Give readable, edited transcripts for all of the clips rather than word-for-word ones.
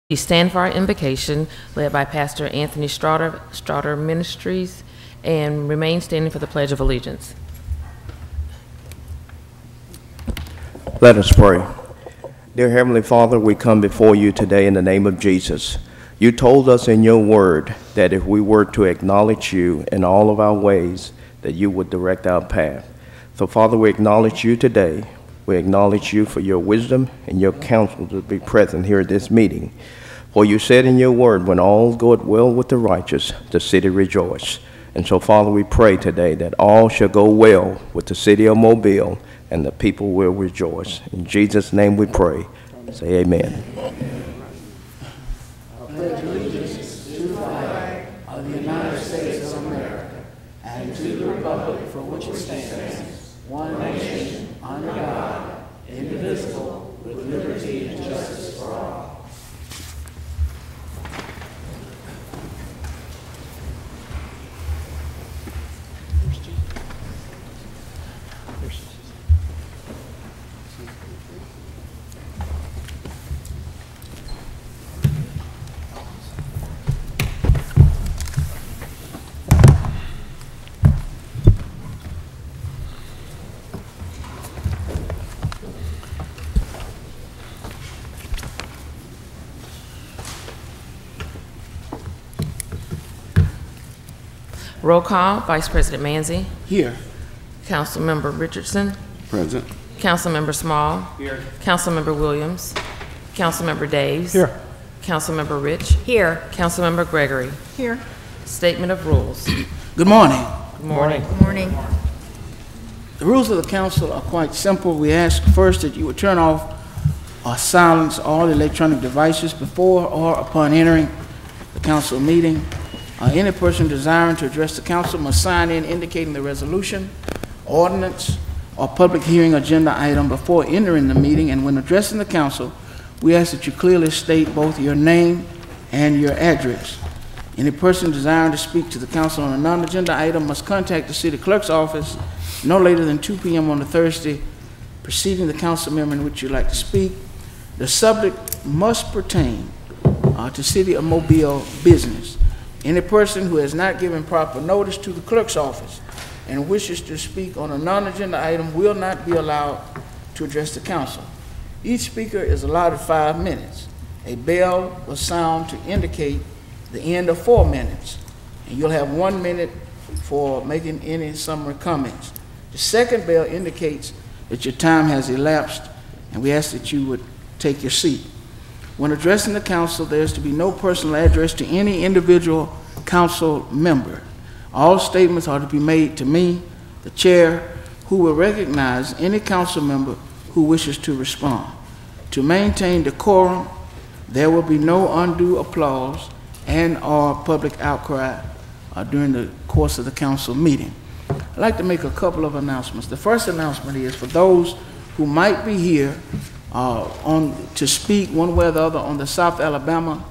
Please stand for our invocation, led by Pastor Anthony Straughter Ministries, and remain standing for the Pledge of Allegiance. Let us pray. Dear Heavenly Father, we come before you today in the name of Jesus. You told us in your word that if we were to acknowledge you in all of our ways, that you would direct our path. So Father, we acknowledge you today. We acknowledge you for your wisdom and your counsel to be present here at this meeting. For you said in your word, when all goeth well with the righteous, the city rejoice. And so, Father, we pray today that all shall go well with the city of Mobile and the people will rejoice. In Jesus' name we pray. Say amen. I pledge allegiance to the flag of the United States of America and to the republic for which it stands, one nation, under God, indivisible, with liberty and justice for all. Roll call, Vice President Manzi. Here. Councilmember Richardson. Present. Councilmember Small. Here. Councilmember Williams. Councilmember Daves. Here. Councilmember Rich. Here. Councilmember Gregory. Here. Statement of rules. Good morning. Good morning. Good morning. The rules of the council are quite simple. We ask first that you would turn off or silence all electronic devices before or upon entering the council meeting. Any person desiring to address the council must sign in indicating the resolution, ordinance, or public hearing agenda item before entering the meeting, and when addressing the council, we ask that you clearly state both your name and your address. Any person desiring to speak to the council on a non-agenda item must contact the city clerk's office no later than 2 p.m. on the Thursday preceding the council member in which you'd like to speak. The subject must pertain to City of Mobile business. Any person who has not given proper notice to the clerk's office and wishes to speak on a non-agenda item will not be allowed to address the council. Each speaker is allotted 5 minutes. A bell will sound to indicate the end of 4 minutes, and you'll have 1 minute for making any summary comments. The second bell indicates that your time has elapsed, and we ask that you would take your seat. When addressing the council, there is to be no personal address to any individual council member. All statements are to be made to me, the chair, who will recognize any council member who wishes to respond. To maintain decorum, there will be no undue applause and or public outcry during the course of the council meeting. I'd like to make a couple of announcements. The first announcement is for those who might be here to speak one way or the other on the South Alabama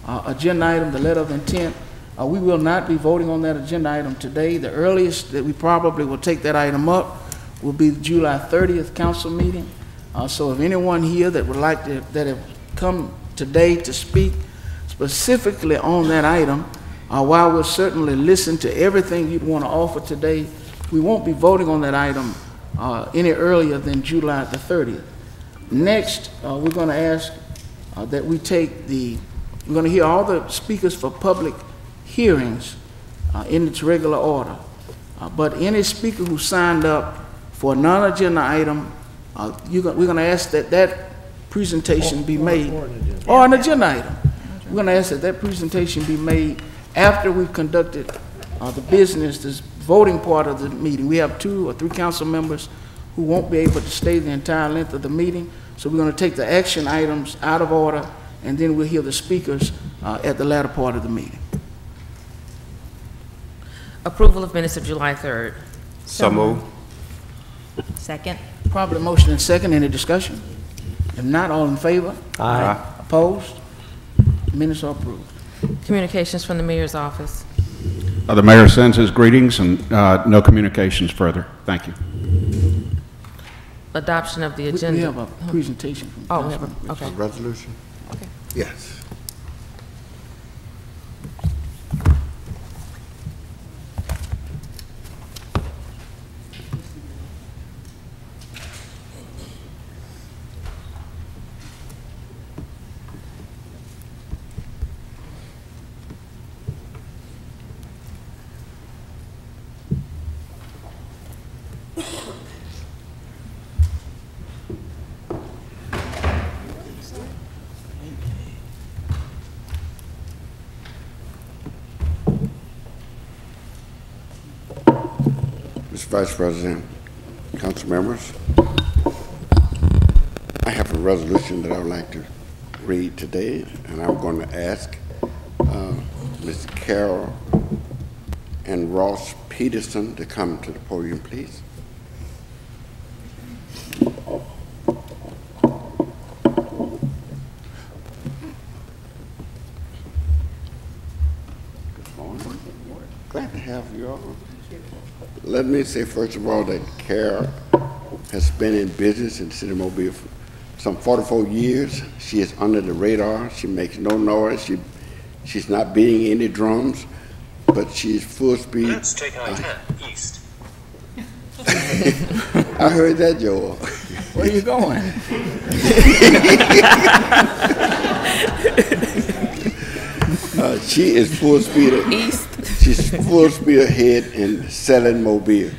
agenda item, the letter of intent. We will not be voting on that agenda item today. The earliest that we probably will take that item up will be the July 30th council meeting. So if anyone here that would like to, that have come today to speak specifically on that item, while we'll certainly listen to everything you'd want to offer today, we won't be voting on that item any earlier than July the 30th. Next, we're going to ask that we take we're going to hear all the speakers for public hearings in its regular order. But any speaker who signed up for a non-agenda item, we're going to ask that presentation be made, or an agenda item. We're going to ask that presentation be made after we've conducted the business, this voting part of the meeting. We have 2 or 3 council members who won't be able to stay the entire length of the meeting. So we're going to take the action items out of order, and then we'll hear the speakers at the latter part of the meeting. Approval of minutes of July 3rd. So moved. Second. Properly motion and second. Any discussion? If not, all in favor? Aye. Opposed? Minutes are approved. Communications from the mayor's office. The mayor sends his greetings and no communications further. Thank you. Adoption of the We agenda. have a presentation from Oh, we have a, okay. Resolution? Okay. Yes. Vice President, council members, I have a resolution that I would like to read today, and I'm going to ask Ms. Carol and Ross Peterson to come to the podium, please. Glad to have you all. Let me say first of all that Carol has been in business in the city of Mobile for some 44 years. She is under the radar. She makes no noise. She's not beating any drums, but she's full speed. Let's take I-10 east. I heard that, Joel. Where are you going? She is full speed East. She's full speed ahead in selling Mobile.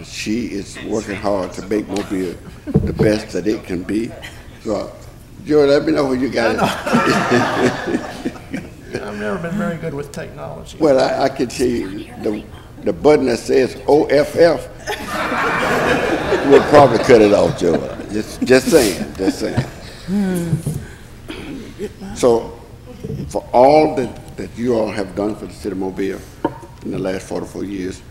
She is working hard to make Mobile the best that it can be. So, Joe, let me know when you got it. I've never been very good with technology. Well, I can tell you the button that says OFF will probably cut it off, Joe. Just saying, just saying. So, for all that you all have done for the city of Mobile in the last 44 years,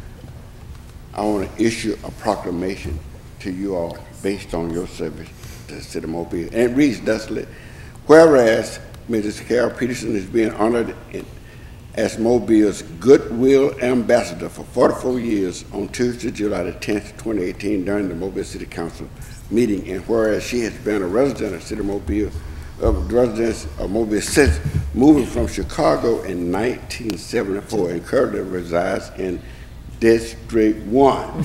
I want to issue a proclamation to you all based on your service to the city of Mobile. And it reads thusly: whereas Mrs. Carol Peterson is being honored as Mobile's Goodwill Ambassador for 44 years on Tuesday, July the 10th, 2018, during the Mobile City Council meeting, and whereas she has been a resident of the city of Mobile, residents of Mobile since moving from Chicago in 1974 and currently resides in District 1.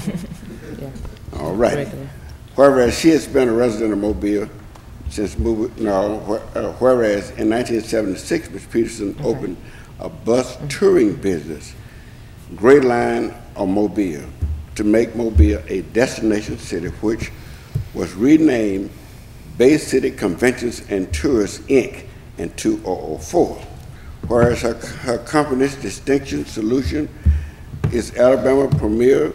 Yeah. All right. Regular. Whereas she has been a resident of Mobile since moving, whereas in 1976, Ms. Peterson opened a bus touring business, Great Line of Mobile, to make Mobile a destination city, which was renamed Bay City Conventions and Tours, Inc. in 2004. Whereas her company's distinction solution is Alabama premier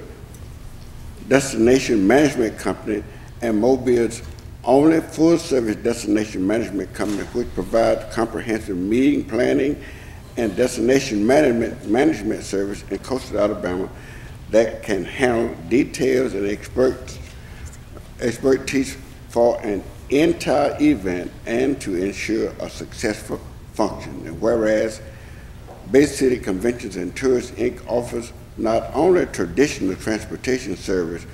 destination management company and Mobile's only full-service destination management company, which provides comprehensive meeting planning and destination management service in coastal Alabama that can handle details and expertise for an entire event and to ensure a successful function. And whereas Bay City Conventions and Tours, Inc. offers not only traditional transportation service,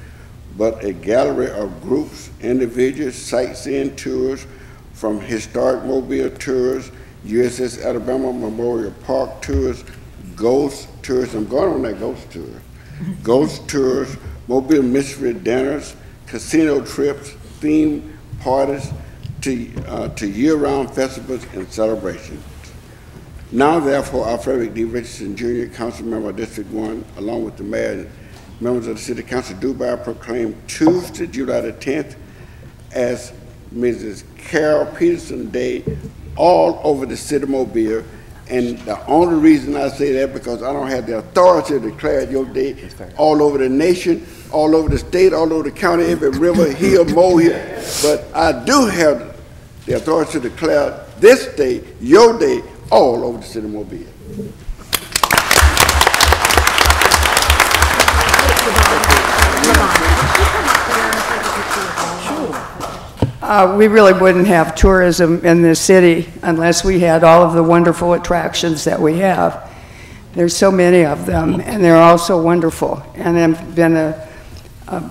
but a gallery of groups, individuals, sightseeing tours from historic Mobile tours, USS Alabama Memorial Park tours, ghost tours. I'm going on that ghost tour. Ghost tours, Mobile mystery dinners, casino trips, theme parties, to year-round festivals and celebrations. Now, therefore, I, Frederick D. Richardson, Jr., Council Member of District 1, along with the Mayor and members of the City Council, do by proclaim Tuesday, July the 10th, as Mrs. Carol Peterson Day all over the city of Mobile. And the only reason I say that because I don't have the authority to declare your day all over the nation, all over the state, all over the county, every river, hill, molehill. But I do have the authority to declare this day, your day, all over the city of Mobile. We really wouldn't have tourism in this city unless we had all of the wonderful attractions that we have. There's so many of them, and they're all so wonderful. And it's been a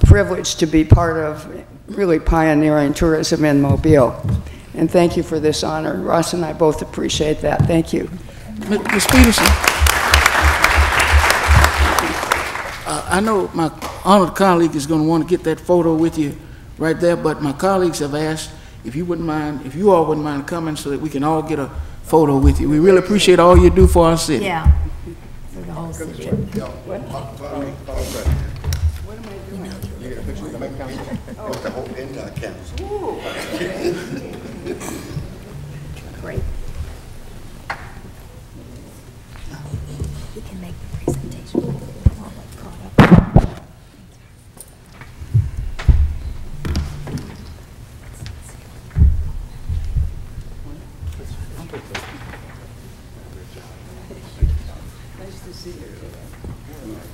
privilege to be part of really pioneering tourism in Mobile. And thank you for this honor. Ross and I both appreciate that. Thank you. Ms. Peterson, I know my honored colleague is going to want to get that photo with you right there, but my colleagues have asked if you wouldn't mind, if you all wouldn't mind coming so that we can all get a photo with you. We really appreciate all you do for our city. Yeah. For the whole city. The whole entire council. Great. We can make the presentation.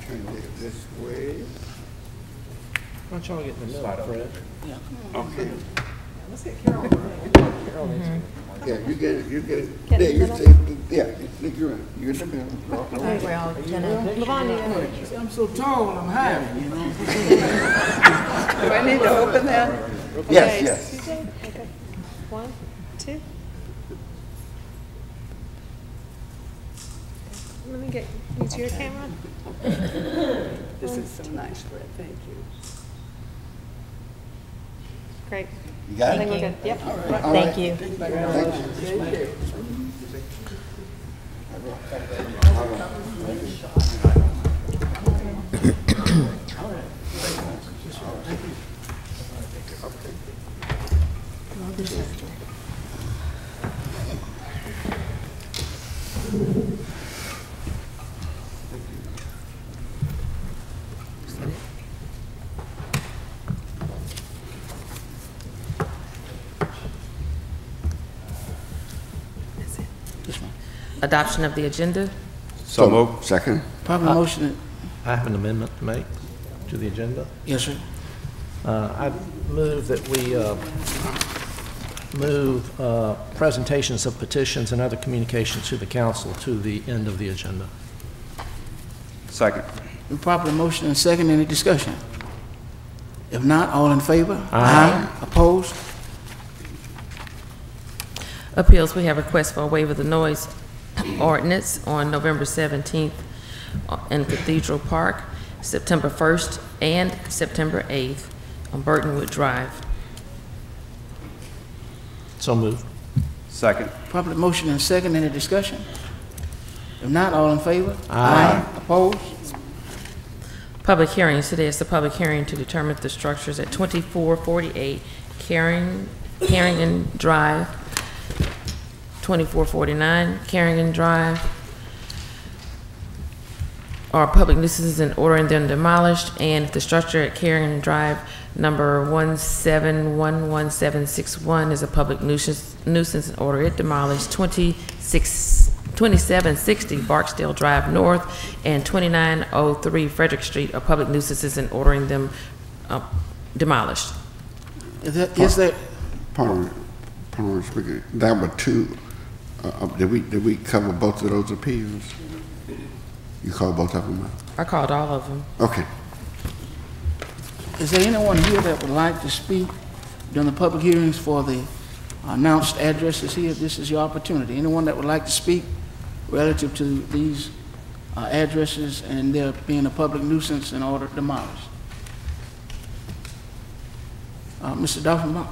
Turn this way. Why don't y'all get in the middle, Fred? Okay. Let's get Carol. Yeah, you get it. There, you say, yeah, look around. You in the middle. Well, I'm so tall, I'm high, you know? Do I need to open that? Yes, yes. Okay. 1, 2. Let me get use your camera. This is so nice, Fred, thank you. Great. You got I it? think we're good. Yep. Thank you. Adoption of the agenda. So moved. Second. Proper motion, I have an amendment to make to the agenda. yes, sir. I move that we move presentations of petitions and other communications to the council to the end of the agenda. Second. Been properly motion and second, any discussion? If not, all in favor? Aye. Opposed? Appeals, we have request for a waiver of the noise ordinance on November 17th in Cathedral Park, September 1st and September 8th on Burtonwood Drive. So moved. Second. Properly motion and second, any discussion? If not, all in favor? Aye. Opposed? Public hearings, today is the public hearing to determine if the structures at 2448 Carrington Drive, 2449 Carrington Drive are public nuisances in ordering them demolished, and if the structure at Carrington Drive number 171161 is a public nuisance in order it demolished. 2760 Barksdale Drive North and 2903 Frederick Street are public nuisances in ordering them demolished. Is there, Pardon me, Speaker. That were two. Did we cover both of those appeals? You called both of them out? I called all of them. Okay. is there anyone here that would like to speak during the public hearings for the announced addresses here? This is your opportunity. Anyone that would like to speak relative to these addresses and there being a public nuisance in order demolished? Mr. Dolphin.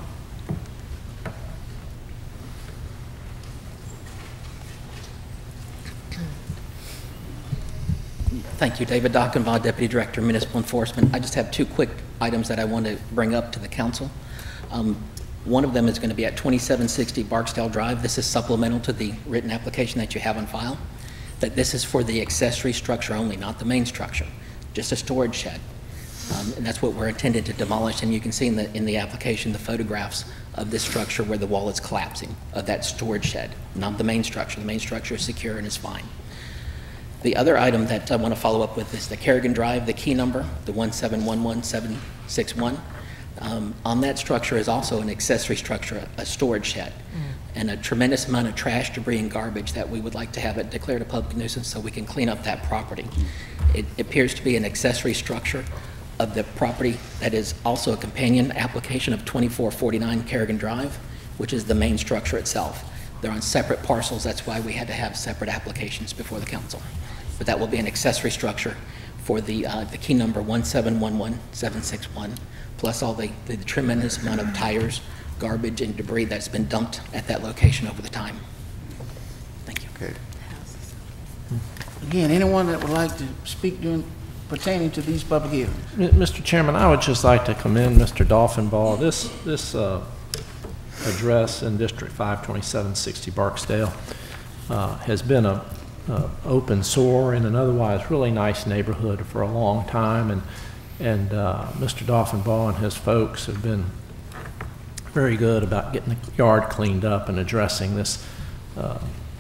Thank you, David Dockenbaugh, Deputy Director, Municipal Enforcement. I just have two quick items that I want to bring up to the council. One of them is going to be at 2760 Barksdale Drive. This is supplemental to the written application that you have on file. That this is for the accessory structure only, not the main structure, just a storage shed. And that's what we're intended to demolish. And you can see in the application the photographs of this structure where the wall is collapsing, of that storage shed, not the main structure. The main structure is secure and is fine. The other item that I want to follow up with is the Kerrigan Drive, the key number, the 1711761. On that structure is also an accessory structure, a storage shed, and a tremendous amount of trash, debris, and garbage that we would like to have it declared a public nuisance so we can clean up that property. It appears to be an accessory structure of the property that is also a companion application of 2449 Kerrigan Drive, which is the main structure itself. They're on separate parcels. That's why we had to have separate applications before the council. But that will be an accessory structure for the key number 1711761, plus all the tremendous amount of tires, garbage, and debris that's been dumped at that location over the time. Thank you. Okay. Again, anyone that would like to speak pertaining to these public hearings? Mr. Chairman, I would just like to commend Mr. Dolphinbaugh. This address in District 52760 Barksdale has been a open sore in an otherwise really nice neighborhood for a long time, and Mr. Dolphinbaugh and his folks have been very good about getting the yard cleaned up and addressing this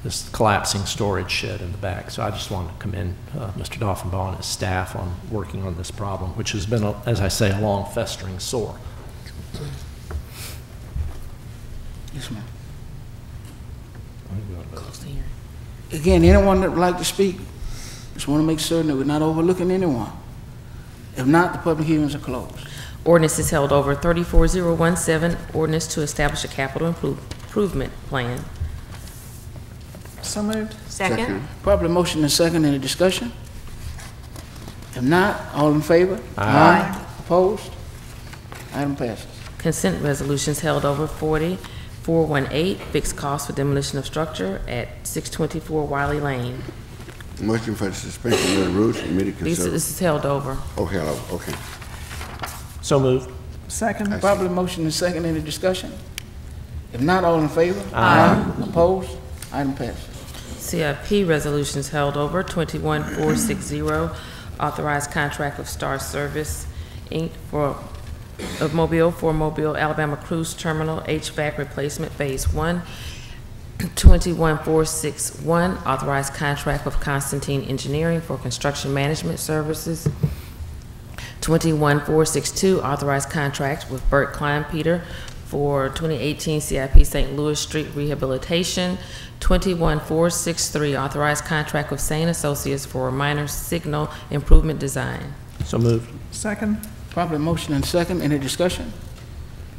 this collapsing storage shed in the back. So I just want to commend Mr. Doffenbaugh and his staff on working on this problem, which has been, as I say, a long festering sore. Yes, ma'am. Again, anyone that would like to speak, just want to make certain that we're not overlooking anyone. If not, the public hearings are closed. Ordinance is held over. 34017, ordinance to establish a capital improvement plan. So moved. Second. Properly motion and second, any discussion? If not, all in favor? Aye. Opposed? Item passes. Consent resolutions held over. 40418, fixed cost for demolition of structure at 624 Wiley Lane. Motion for the suspension of the rules for immediate This consideration. is held over. Oh, hello, okay. So moved. Second. Properly motion and second, any discussion? If not, all in favor? Aye. Opposed? Item passes. CIP resolutions held over. 21460, authorized contract of Star Service, Inc. for Mobile, Alabama Cruise Terminal HVAC replacement Phase 1. 21461, authorized contract with Constantine Engineering for construction management services. 21462, authorized contract with Burt Klein Peter for 2018 CIP St. Louis Street rehabilitation. 21463, authorized contract with Sane Associates for minor signal improvement design. So moved. Second. Properly motion and second, any discussion?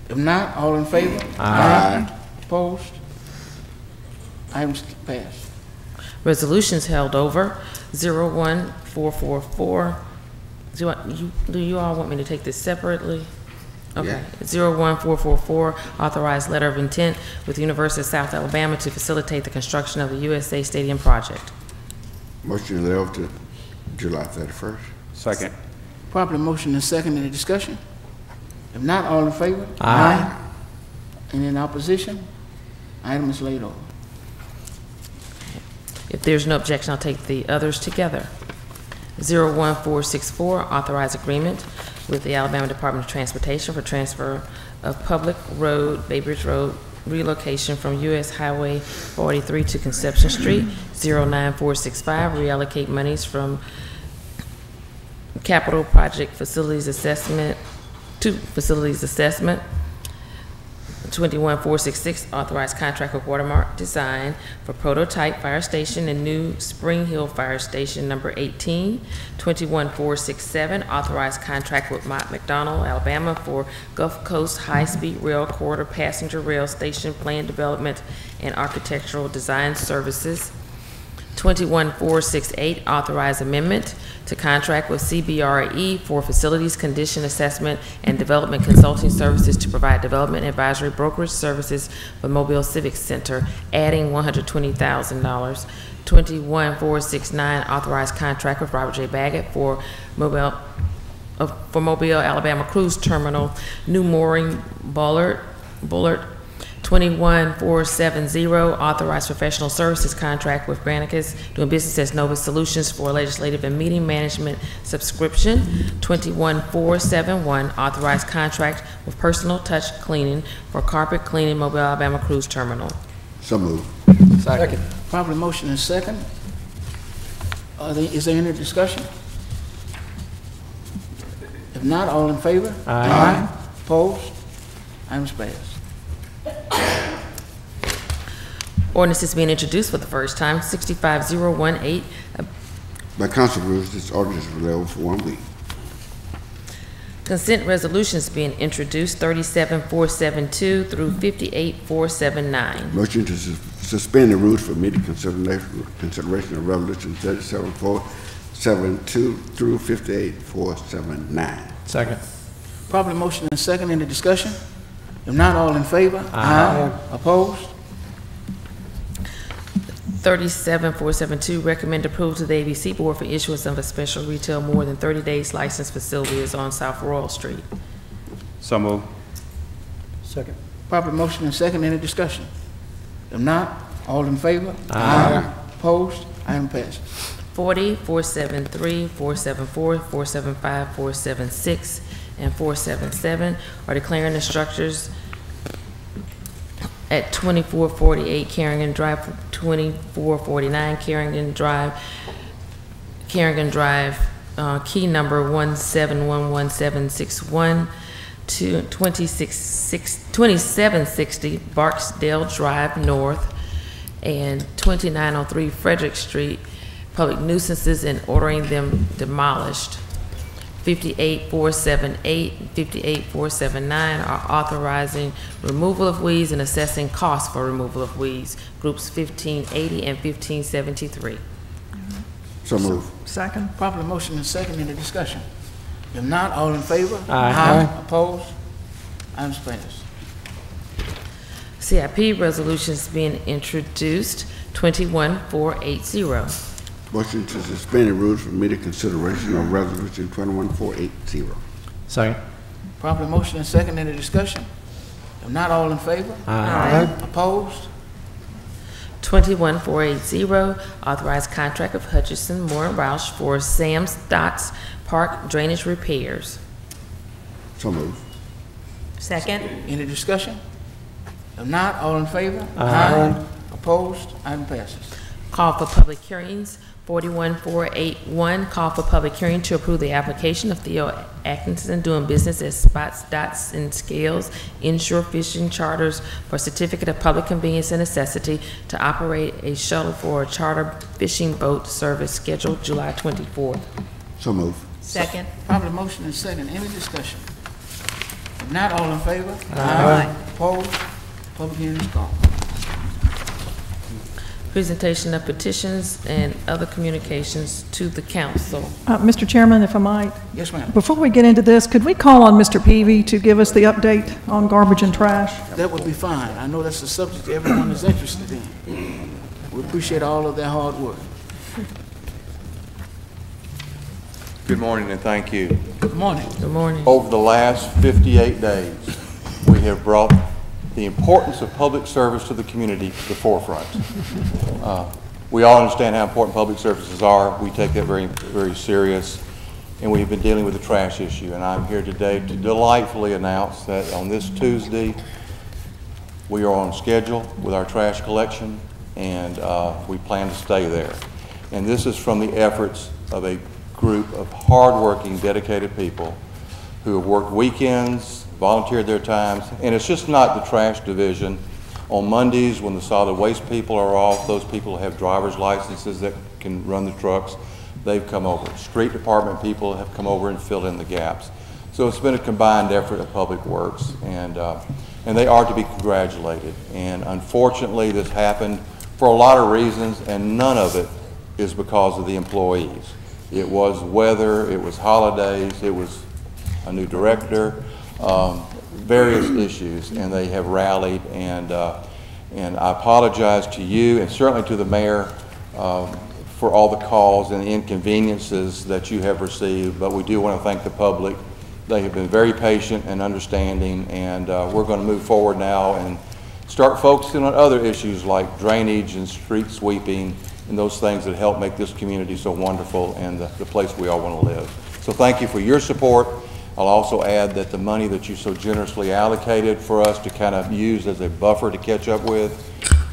If not, all in favor? Aye. Opposed? Items passed. Resolutions held over. 01444. Do you all want me to take this separately? Okay. 01444, authorized letter of intent with the University of South Alabama to facilitate the construction of the USA Stadium project. Motion left to July 31st. Second. Properly motion and second, any discussion? If not, all in favor? Aye. Any in opposition? Item is laid over. If there's no objection, I'll take the others together. 01464, authorized agreement with the Alabama Department of Transportation for transfer of public road, Bay Bridge Road, relocation from U.S. Highway 43 to Conception Street. 09465, reallocate monies from capital project facilities assessment to facilities assessment. 21466, authorized contract with Watermark Design for prototype fire station and new Spring Hill Fire Station number 18. 21467, authorized contract with Mott McDonald, Alabama for Gulf Coast High-Speed Rail Corridor Passenger Rail Station Plan Development and Architectural Design Services. 21468, authorized amendment to contract with CBRE for facilities condition assessment and development consulting services to provide development advisory brokerage services for Mobile Civic Center, adding $120,000. 21469, authorized contract with Robert J. Baggett for Mobile, Alabama Cruise Terminal, new mooring Bullard. 21470, authorized professional services contract with Granicus doing business as Nova Solutions for legislative and meeting management subscription. 21471, authorized contract with Personal Touch Cleaning for carpet cleaning Mobile, Alabama Cruise Terminal. So moved. Second. Properly motion and second. Is there any discussion? If not, all in favor? Aye. Opposed? Items passed. Ordinance is being introduced for the first time. 65018, By council rules, this ordinance will lay over for 1 week. consent resolutions being introduced. 37472 through 58479. Motion to suspend the rules for immediate consideration of resolution 37472 through 58479. Second. Properly motion and second, any discussion? If not, all in favor? Aye. Opposed? 37472, recommend approval to the ABC Board for issuance of a special retail more than 30 days license for Sylvia's on South Royal Street. So moved. Second. Properly motion and second, any discussion? If not, all in favor? Aye. Opposed? Item passes. 40, 473, 474, 475, 476, and 477 are declaring the structures at 2448 Carrington Drive to 2449 Carrington Drive, key number 1711761 to 2760 Barksdale Drive North, and 2903 Frederick Street, public nuisances, and ordering them demolished. 58478 and 58479 are authorizing removal of weeds and assessing costs for removal of weeds, groups 1580 and 1573. So move. Second. Properly motion and second, any discussion? If not, all in favor? Aye. Opposed? Items passed. CIP resolutions being introduced, 21480. Motion to suspend the rules for immediate consideration of resolution 21480. Second. Properly motion and second, any discussion? If not, all in favor? Aye. Opposed? 21480, authorized contract of Hutchison, Moore and Roush for Sam Stotts Park drainage repairs. So move. Second. Any discussion? If not, all in favor? Aye. Opposed? Item passes. Call for public hearings, 41481, call for public hearing to approve the application of Theo Atkinson doing business as Spots, Dots, and Scales Inshore Fishing Charters for certificate of public convenience and necessity to operate a shuttle for a charter fishing boat service scheduled July 24th. So move. Second. Properly motion and second, any discussion? If not, all in favor? Aye. Opposed? Public hearing is called. Presentation of petitions and other communications to the council. Mr. Chairman, if I might, Yes, ma'am. before we get into this, could we call on Mr. Peavy to give us the update on garbage and trash? That would be fine. I know that's a subject everyone is interested in. We appreciate all of their hard work. Good morning and thank you. Good morning. Good morning. Over the last 58 days, we have brought the importance of public service to the community to the forefront. We all understand how important public services are. We take that very, very serious, and we've been dealing with the trash issue. And I'm here today to delightfully announce that on this Tuesday, we are on schedule with our trash collection, and we plan to stay there. And this is from the efforts of a group of hardworking, dedicated people who have worked weekends, volunteered their times, and it's just not the trash division. On Mondays, when the solid waste people are off, those people have driver's licenses that can run the trucks. They've come over. Street department people have come over and filled in the gaps. So it's been a combined effort of Public Works, and they are to be congratulated. And unfortunately, this happened for a lot of reasons, and none of it is because of the employees. It was weather, it was holidays, it was a new director, various issues, and they have rallied, and I apologize to you and certainly to the mayor for all the calls and the inconveniences that you have received, but we do want to thank the public. They have been very patient and understanding, and we're going to move forward now and start focusing on other issues like drainage and street sweeping and those things that help make this community so wonderful and the place we all want to live. So thank you for your support. I'll also add that the money that you so generously allocated for us to kind of use as a buffer to catch up with,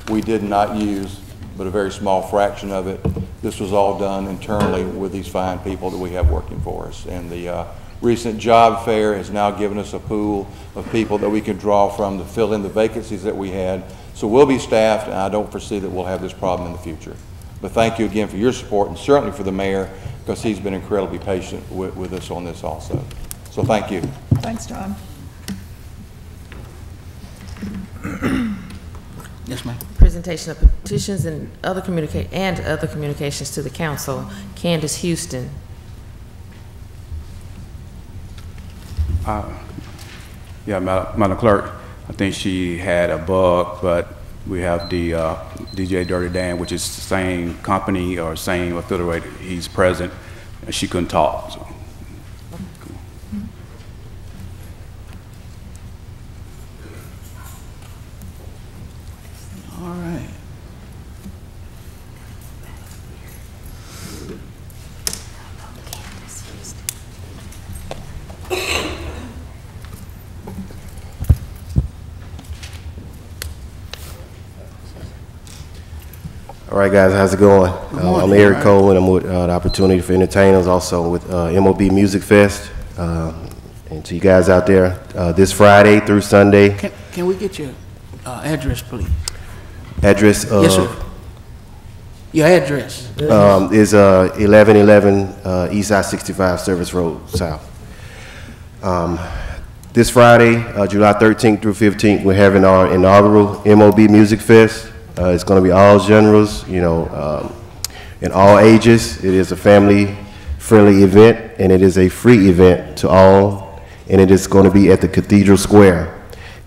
we did not use but a very small fraction of it. This was all done internally with these fine people that we have working for us. And the recent job fair has now given us a pool of people that we can draw from to fill in the vacancies that we had. So we'll be staffed, and I don't foresee that we'll have this problem in the future. But thank you again for your support, and certainly for the mayor, because he's been incredibly patient with us on this also. So thank you. Thanks, John. Yes, ma'am. Presentation of petitions and other communications to the council. Candace Houston. Yeah, Madam Clerk, I think she had a bug, but we have the DJ Dirty Dan, which is the same company or same affiliate. He's present, and she couldn't talk. So. All right. All right, guys, how's it going? I'm Eric Cole, and I'm with the Opportunity for Entertainers, also with MOB Music Fest. And to you guys out there, this Friday through Sunday. Can we get your address, please? Address? Yes, sir. Your address? Is 1111 East I-65 Service Road South. This Friday, July 13th through 15th, we're having our inaugural MOB Music Fest. It's going to be all genres, you know, in all ages. It is a family-friendly event, and it is a free event to all, and it is going to be at the Cathedral Square.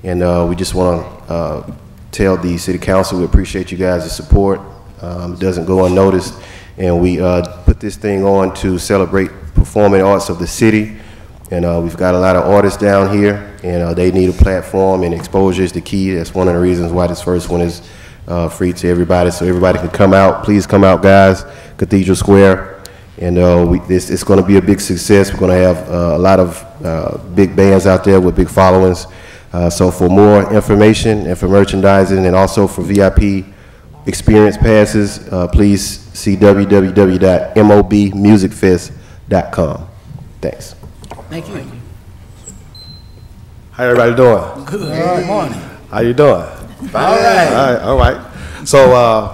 And we just want to tell the City Council we appreciate you guys' support. It doesn't go unnoticed, and we put this thing on to celebrate performing arts of the city. And we've got a lot of artists down here, and they need a platform, and exposure is the key. That's one of the reasons why this first one is free to everybody, so everybody can come out. Please come out, guys. Cathedral Square, and it's going to be a big success. We're going to have a lot of big bands out there with big followings. So for more information and for merchandising, and also for VIP experience passes, please see www.mobmusicfest.com. Thanks. Thank you. How everybody doing? Good morning. How you doing? All right. So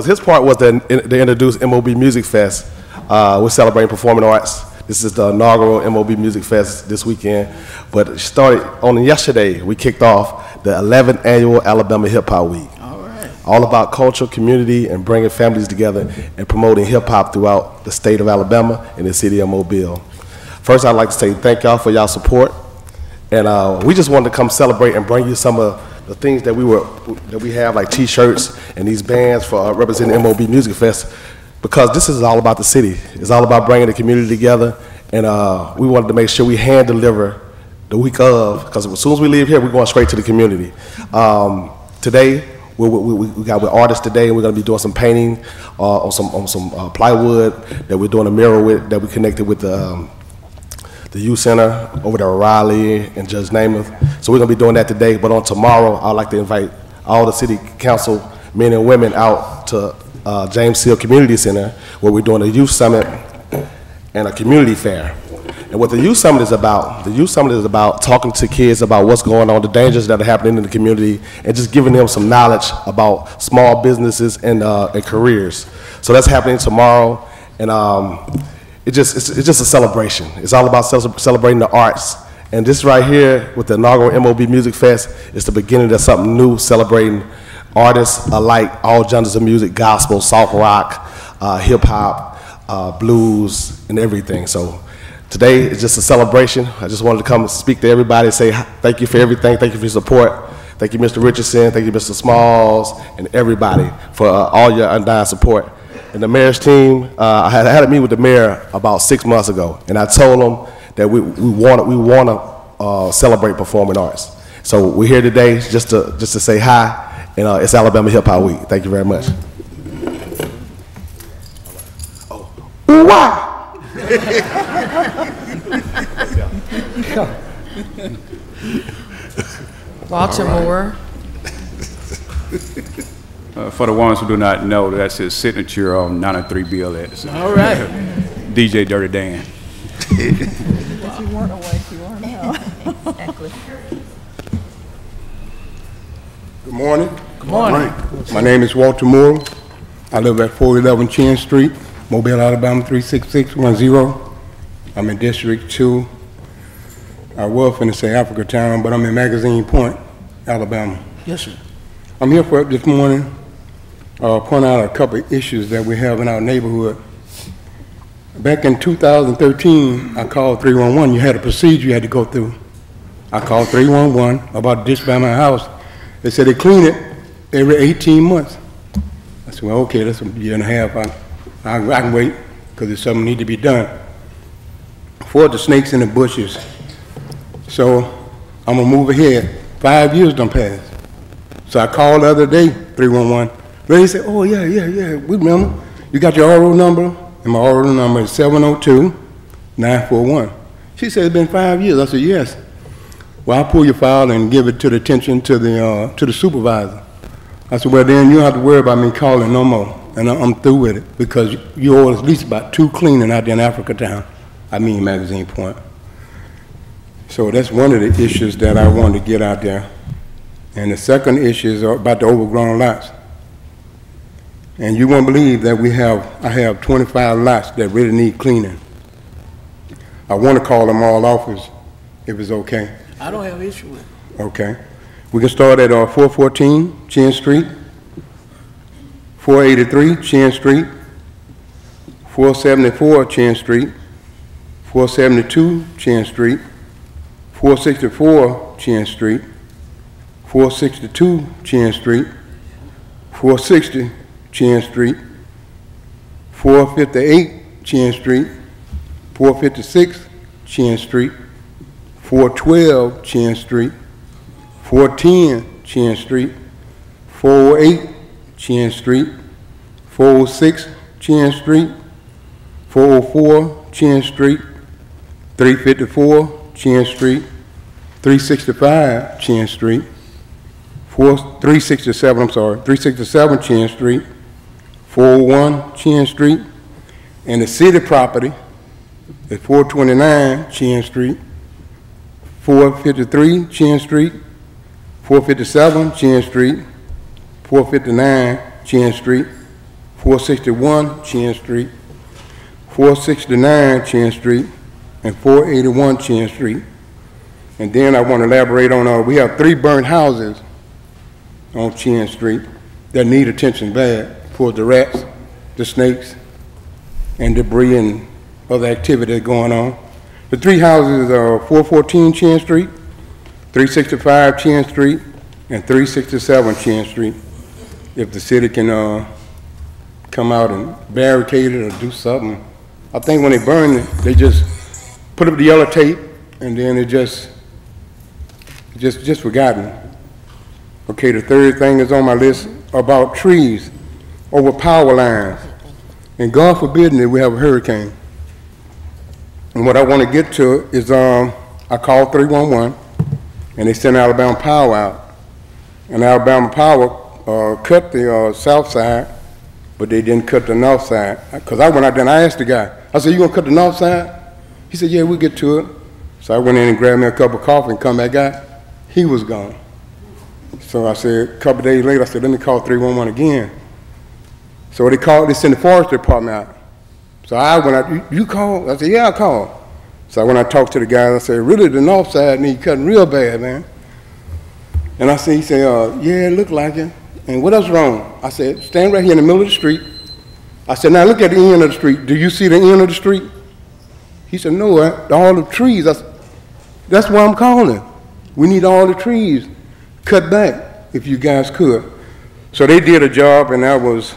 his part was to introduce MOB Music Fest. We're celebrating performing arts. This is the inaugural MOB Music Fest this weekend. But it started on yesterday. We kicked off the 11th annual Alabama Hip Hop Week. All about culture, community, and bringing families together and promoting hip hop throughout the state of Alabama and the city of Mobile. First, I'd like to say thank y'all for y'all support. And we just wanted to come celebrate and bring you some of the things that we have, like T-shirts and these bands for representing MOB Music Fest, because this is all about the city. It's all about bringing the community together, and we wanted to make sure we hand deliver the week of, because as soon as we leave here, we're going straight to the community. Today, we got with artists today, and we're going to be doing some painting on some plywood that we're doing a mural with, that we connected with the youth center over there, Raleigh and Judge Namath. So we're gonna be doing that today, but on tomorrow, I'd like to invite all the city council men and women out to James Seal Community Center, where we're doing a youth summit and a community fair. And what the youth summit is about talking to kids about what's going on, the dangers that are happening in the community, and just giving them some knowledge about small businesses and careers. So that's happening tomorrow, and it's just a celebration. It's all about celebrating the arts. And this right here with the inaugural MOB Music Fest is the beginning of something new, celebrating artists alike, all genres of music, gospel, soft rock, hip hop, blues, and everything. So today is just a celebration. I just wanted to come and speak to everybody and say thank you for everything. Thank you for your support. Thank you, Mr. Richardson. Thank you, Mr. Smalls, and everybody for all your undying support. And the mayor's team, I had a meeting with the mayor about 6 months ago, and I told him that we want to celebrate performing arts. So we're here today just to say hi, and it's Alabama Hip Hop Week. Thank you very much. Oh, wow! Baltimore. For the ones who do not know, that's his signature on 93 BLS. All right. DJ Dirty Dan. If you weren't awake, you are now. Exactly. Good morning. Good morning. My name is Walter Moore. I live at 411 Chin Street, Mobile, Alabama 36610. I'm in District 2. I was finna say Africa Town, but I'm in Magazine Point, Alabama. Yes, sir. I'm here for this morning. Point out a couple of issues that we have in our neighborhood. Back in 2013, I called 311. You had a procedure you had to go through. I called 311 about a ditch by my house. They said they clean it every 18 months. I said, well, okay, that's a year and a half. I can wait because there's something need to be done. For the snakes in the bushes. So I'm gonna move ahead. 5 years done passed. So I called the other day, 311. They said, oh, yeah, we remember. You got your RO number? And my RO number is 702-941. She said, it's been 5 years. I said, yes. Well, I'll pull your file and give it to the attention to the supervisor. I said, well, then you don't have to worry about me calling no more. And I'm through with it because you owe at least about 2 cleaning out there in Africa Town. I mean Magazine Point. So that's one of the issues that I wanted to get out there. And the second issue is about the overgrown lots. And you won't believe that I have 25 lots that really need cleaning. I want to call them all off if it's okay. I don't have an issue with it. Okay. We can start at 414 Chin Street, 483 Chin Street, 474 Chin Street, 472 Chin Street, 464 Chin Street, 462 Chin Street, 460 Chin Street, 458 Chin Street, 456 Chin Street, 412 Chin Street, 410 Chin Street, 408 Chin Street, 406 Chin Street, 404 Chin Street, 354 Chin Street, 365 Chin Street, 367 Chin Street, 401 Chin Street, and the city property is 429 Chin Street, 453 Chin Street, 457 Chin Street, 459 Chin Street, 461 Chin Street, 469 Chin Street, and 481 Chin Street. And then I want to elaborate on, we have 3 burnt houses on Chin Street that need attention bad for the rats, the snakes, and debris and other activity going on. The 3 houses are 414 Chin Street, 365 Chin Street, and 367 Chin Street. If the city can come out and barricade it or do something. I think when they burn it, they just put up the yellow tape and then it just forgotten. Okay, the third thing is on my list about trees over power lines. And God forbid that we have a hurricane. And what I want to get to is I called 311 and they sent Alabama Power out. And Alabama Power cut the south side, but they didn't cut the north side. Because I went out there and I asked the guy, I said, you gonna cut the north side? He said, yeah, we'll get to it. So I went in and grabbed me a cup of coffee and come back out. He was gone. So I said, a couple days later, I said, let me call 311 again. So they sent the forest department out. So I went out, you called? I said, yeah, I called. So when I talked to the guy, I said, really, the north side needs cutting real bad, man. And he said, yeah, it looked like it. And what else wrong? I said, stand right here in the middle of the street. I said, now look at the end of the street. Do you see the end of the street? He said, no, all the trees. That's why I'm calling. We need all the trees cut back, if you guys could. So they did a job, and that was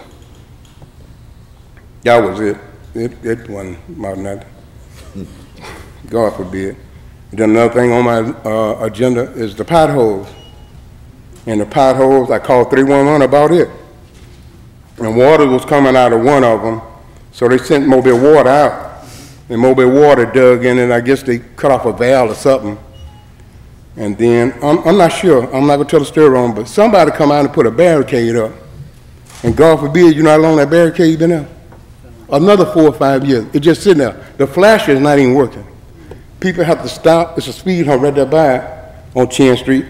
it. It wasn't about nothing. God forbid. Then another thing on my agenda is the potholes. And the potholes, I called 311 about it. And water was coming out of one of them, so they sent Mobile Water out. And Mobile Water dug in, and I guess they cut off a valve or something. And then, I'm not sure, I'm not gonna tell the story wrong, but somebody come out and put a barricade up. And God forbid, you know how long that barricade been there? Another 4 or 5 years. It's just sitting there. The flasher is not even working. People have to stop. It's a speed hump right there by on Chin Street.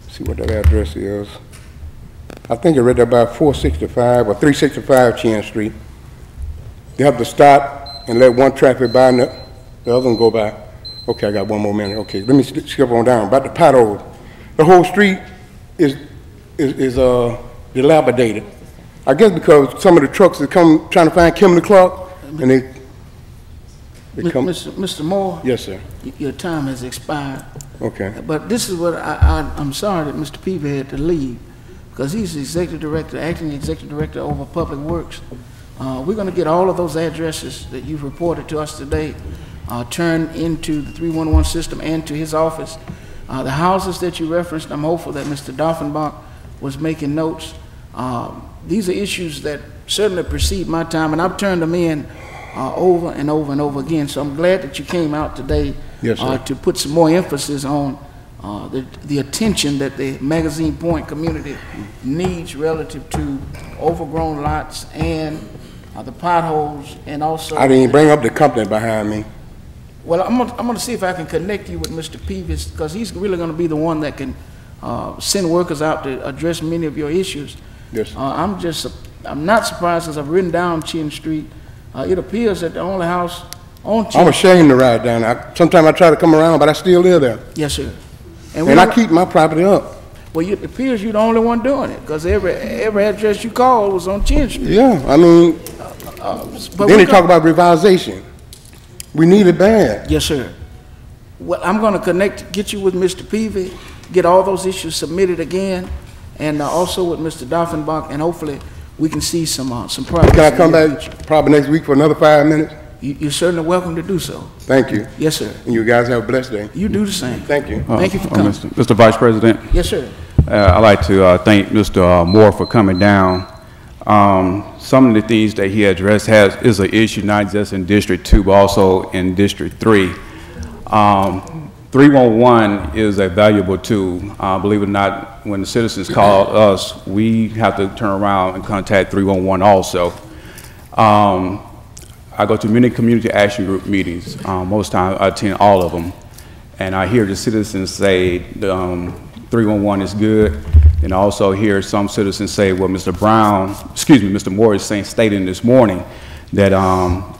See what that address is. I think it's right there by 465 or 365 Chin Street. They have to stop and let one traffic by and the other one go by. Okay, I got 1 more minute. Okay, let me skip on down. About the potholes. The whole street is dilapidated. I guess because some of the trucks that come trying to find Kimberly Clark, and they come. Mr. Moore? Yes, sir. Your time has expired. Okay. But this is what I'm sorry that Mr. Peebles had to leave, because he's the executive director, acting executive director over Public Works. We're going to get all of those addresses that you've reported to us today turned into the 311 system and to his office. The houses that you referenced, I'm hopeful that Mr. Doffenbach was making notes. These are issues that certainly precede my time, and I've turned them in over and over and over again. So I'm glad that you came out today, yes, to put some more emphasis on the attention that the Magazine Point community needs relative to overgrown lots and the potholes, and also... I didn't bring up the company behind me. Well, I'm gonna see if I can connect you with Mr. Peebles, because he's really gonna be the one that can send workers out to address many of your issues. Yes. I'm not surprised, because I've ridden down Chin Street. It appears that the only house on Chin... I'm ashamed to ride down there. Sometimes I try to come around, but I still live there. Yes, sir. And I keep my property up. Well, it appears you're the only one doing it, because every address you called was on Chin Street. Yeah, I mean, then they talk about revisation. We need it bad. Yes, sir. Well, I'm going to get you with Mr. Peavy, get all those issues submitted again, and also with Mr. Doffenbach, and hopefully we can see some progress. Can I come back probably next week for another 5 minutes? You're certainly welcome to do so. Thank you. Yes, sir. And you guys have a blessed day. You do the same. Thank you. Thank you for coming. Mr. Vice President. Yes, sir. I'd like to thank Mr. Moore for coming down. Some of the things that he addressed is an issue not just in District 2, but also in District 3. 311 is a valuable tool. Believe it or not, when the citizens call us, we have to turn around and contact 311 also. I go to many community action group meetings. Most times I attend all of them. And I hear the citizens say 311 is good. And I also hear some citizens say, well, Mr. Moore is stating this morning that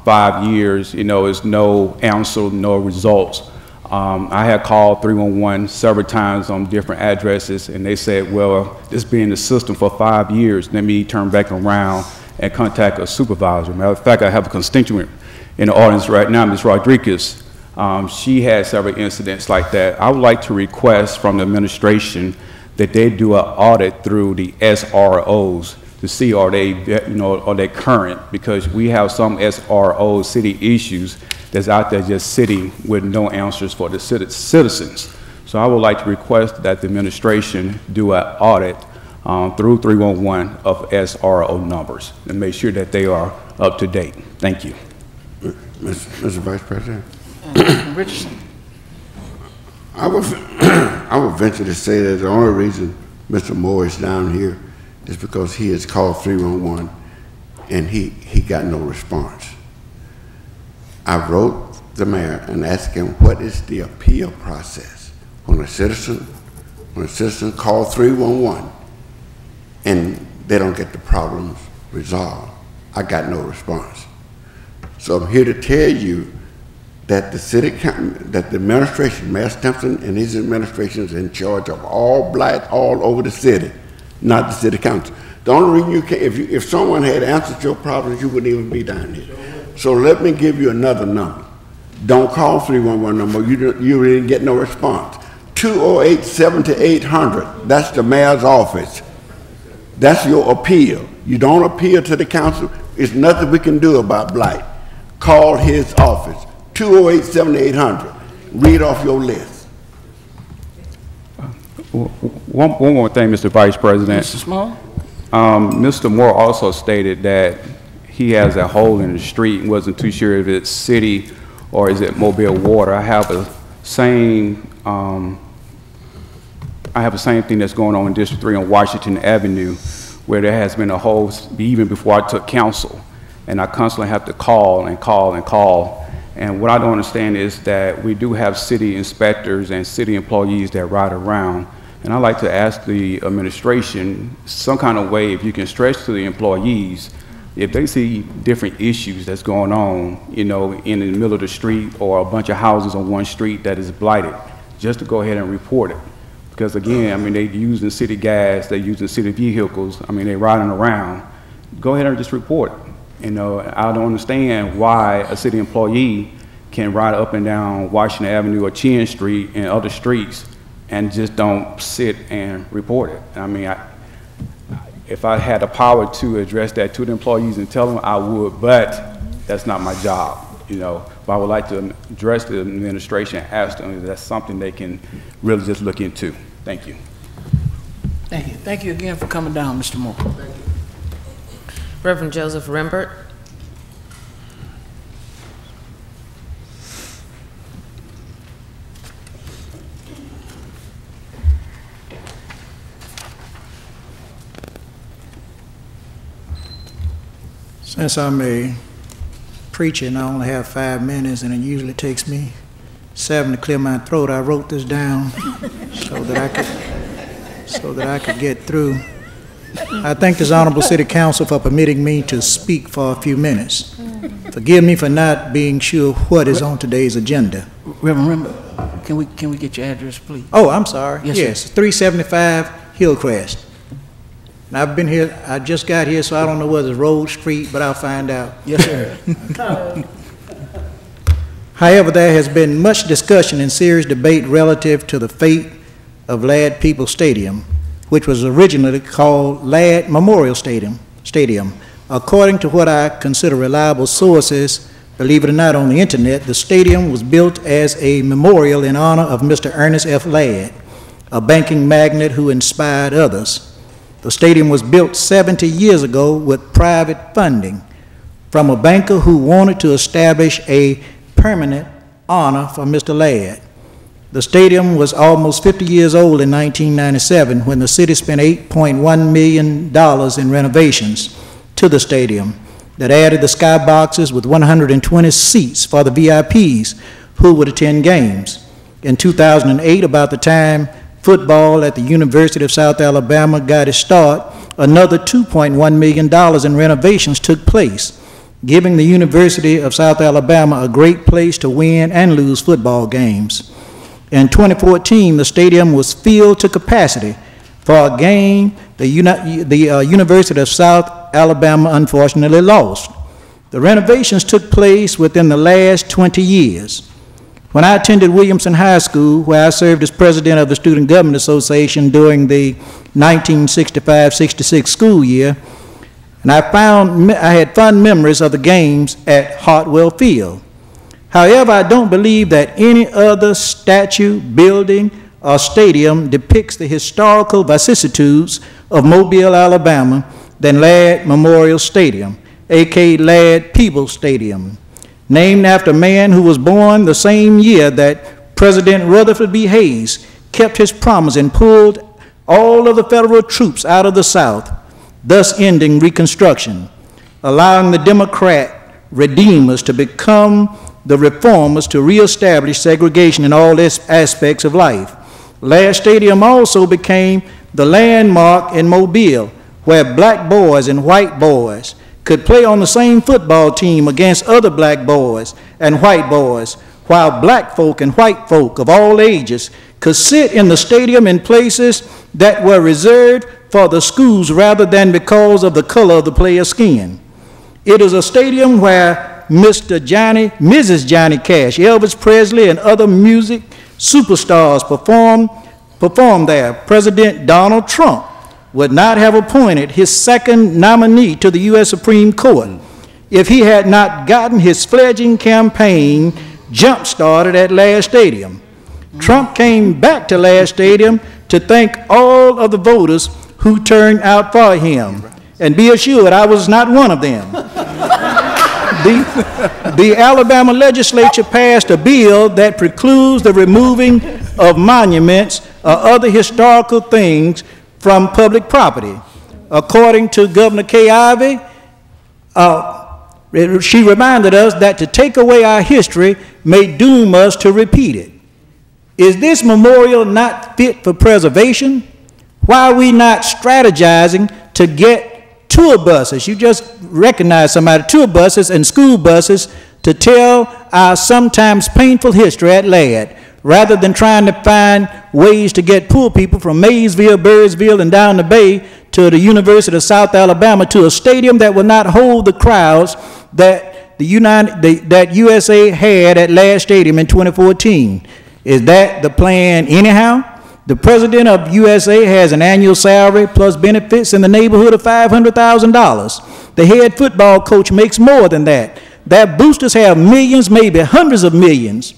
5 years, is no answer, no results. I had called 311 several times on different addresses, and they said, well, this being in the system for 5 years, let me turn back around and contact a supervisor. Matter of fact, I have a constituent in the audience right now, Ms. Rodriguez. She had several incidents like that. I would like to request from the administration that they do an audit through the SROs to see are they current, because we have some SRO city issues that's out there just sitting with no answers for the citizens. So I would like to request that the administration do an audit through 311 of SRO numbers and make sure that they are up to date. Thank you. Mr. Vice President. Richardson. I would venture to say that the only reason Mr. Moore is down here is because he has called 311 and he got no response. I wrote the mayor and asked him what is the appeal process when a citizen calls 311 and they don't get the problems resolved. I got no response. So I'm here to tell you that the administration, Mayor Stimpson and his administration is in charge of all blight all over the city, not the city council. The only reason you can, if someone had answered your problems, you wouldn't even be down here. So let me give you another number. Don't call 311 number. You didn't get no response. 208-7800. That's the mayor's office. That's your appeal. You don't appeal to the council. There's nothing we can do about blight. Call his office. 208-7800. Read off your list. One more thing, Mr. Vice President. Mr. Small? Mr. Moore also stated that he has a hole in the street and wasn't too sure if it's city or is it Mobile Water. I have the same thing that's going on in District 3 on Washington Avenue, where there has been a hole even before I took council. And I constantly have to call and call and call. And what I don't understand is that we do have city inspectors and city employees that ride around. And I'd like to ask the administration some kind of way, if you can stretch to the employees, if they see different issues that's going on, in the middle of the street or a bunch of houses on one street that is blighted, just to go ahead and report it. Because again, I mean, they're using city gas, they're using city vehicles, I mean, they're riding around. Go ahead and just report it. I don't understand why a city employee can ride up and down Washington Avenue or Chin Street and other streets and just don't sit and report it. I mean, if I had the power to address that to the employees and tell them, I would, but that's not my job, But I would like to address the administration and ask them if that's something they can really just look into. Thank you. Thank you. Thank you again for coming down, Mr. Moore. Thank you. Reverend Joseph Rembert. Since I'm a preacher and I only have 5 minutes, and it usually takes me 7 to clear my throat, I wrote this down so that I could get through. I thank this honorable city council for permitting me to speak for a few minutes. Forgive me for not being sure what is on today's agenda. Reverend, can we get your address, please? Oh, I'm sorry. Yes, 375 Hillcrest. And I've been here, I just got here, so I don't know whether it's Road Street, but I'll find out. Yes, sir. However, there has been much discussion and serious debate relative to the fate of Ladd-Peebles Stadium, which was originally called Ladd Memorial Stadium. According to what I consider reliable sources, believe it or not, on the internet, the stadium was built as a memorial in honor of Mr. Ernest F. Ladd, a banking magnate who inspired others. The stadium was built 70 years ago with private funding from a banker who wanted to establish a permanent honor for Mr. Ladd. The stadium was almost 50 years old in 1997 when the city spent $8.1 million in renovations to the stadium that added the skyboxes with 120 seats for the VIPs who would attend games. In 2008, about the time football at the University of South Alabama got its start, another $2.1 million in renovations took place, giving the University of South Alabama a great place to win and lose football games. In 2014, the stadium was filled to capacity for a game the University of South Alabama unfortunately lost. The renovations took place within the last 20 years. When I attended Williamson High School, where I served as president of the Student Government Association during the 1965-66 school year, and I had fond memories of the games at Hartwell Field. However, I don't believe that any other statue, building, or stadium depicts the historical vicissitudes of Mobile, Alabama than Ladd Memorial Stadium, aka Ladd-Peebles Stadium, named after a man who was born the same year that President Rutherford B. Hayes kept his promise and pulled all of the federal troops out of the South, thus ending Reconstruction, allowing the Democrat redeemers to become the reformers to reestablish segregation in all aspects of life. Ladd Stadium also became the landmark in Mobile, where black boys and white boys could play on the same football team against other black boys and white boys, while black folk and white folk of all ages could sit in the stadium in places that were reserved for the schools rather than because of the color of the player's skin. It is a stadium where Mrs. Johnny Cash, Elvis Presley, and other music superstars performed there. President Donald Trump would not have appointed his second nominee to the U.S. Supreme Court if he had not gotten his fledgling campaign jump-started at Ladd Stadium. Trump came back to Ladd Stadium to thank all of the voters who turned out for him. And be assured, I was not one of them. The Alabama legislature passed a bill that precludes the removing of monuments or other historical things from public property. According to Governor Kay Ivey, she reminded us that to take away our history may doom us to repeat it. Is this memorial not fit for preservation? Why are we not strategizing to get tour buses? You just recognize somebody, tour buses and school buses to tell our sometimes painful history at Ladd, rather than trying to find ways to get poor people from Maysville, Birdsville, and down the bay to the University of South Alabama to a stadium that will not hold the crowds that that USA had at Ladd Stadium in 2014. Is that the plan anyhow? The president of USA has an annual salary plus benefits in the neighborhood of $500,000. The head football coach makes more than that. Their boosters have millions, maybe hundreds of millions.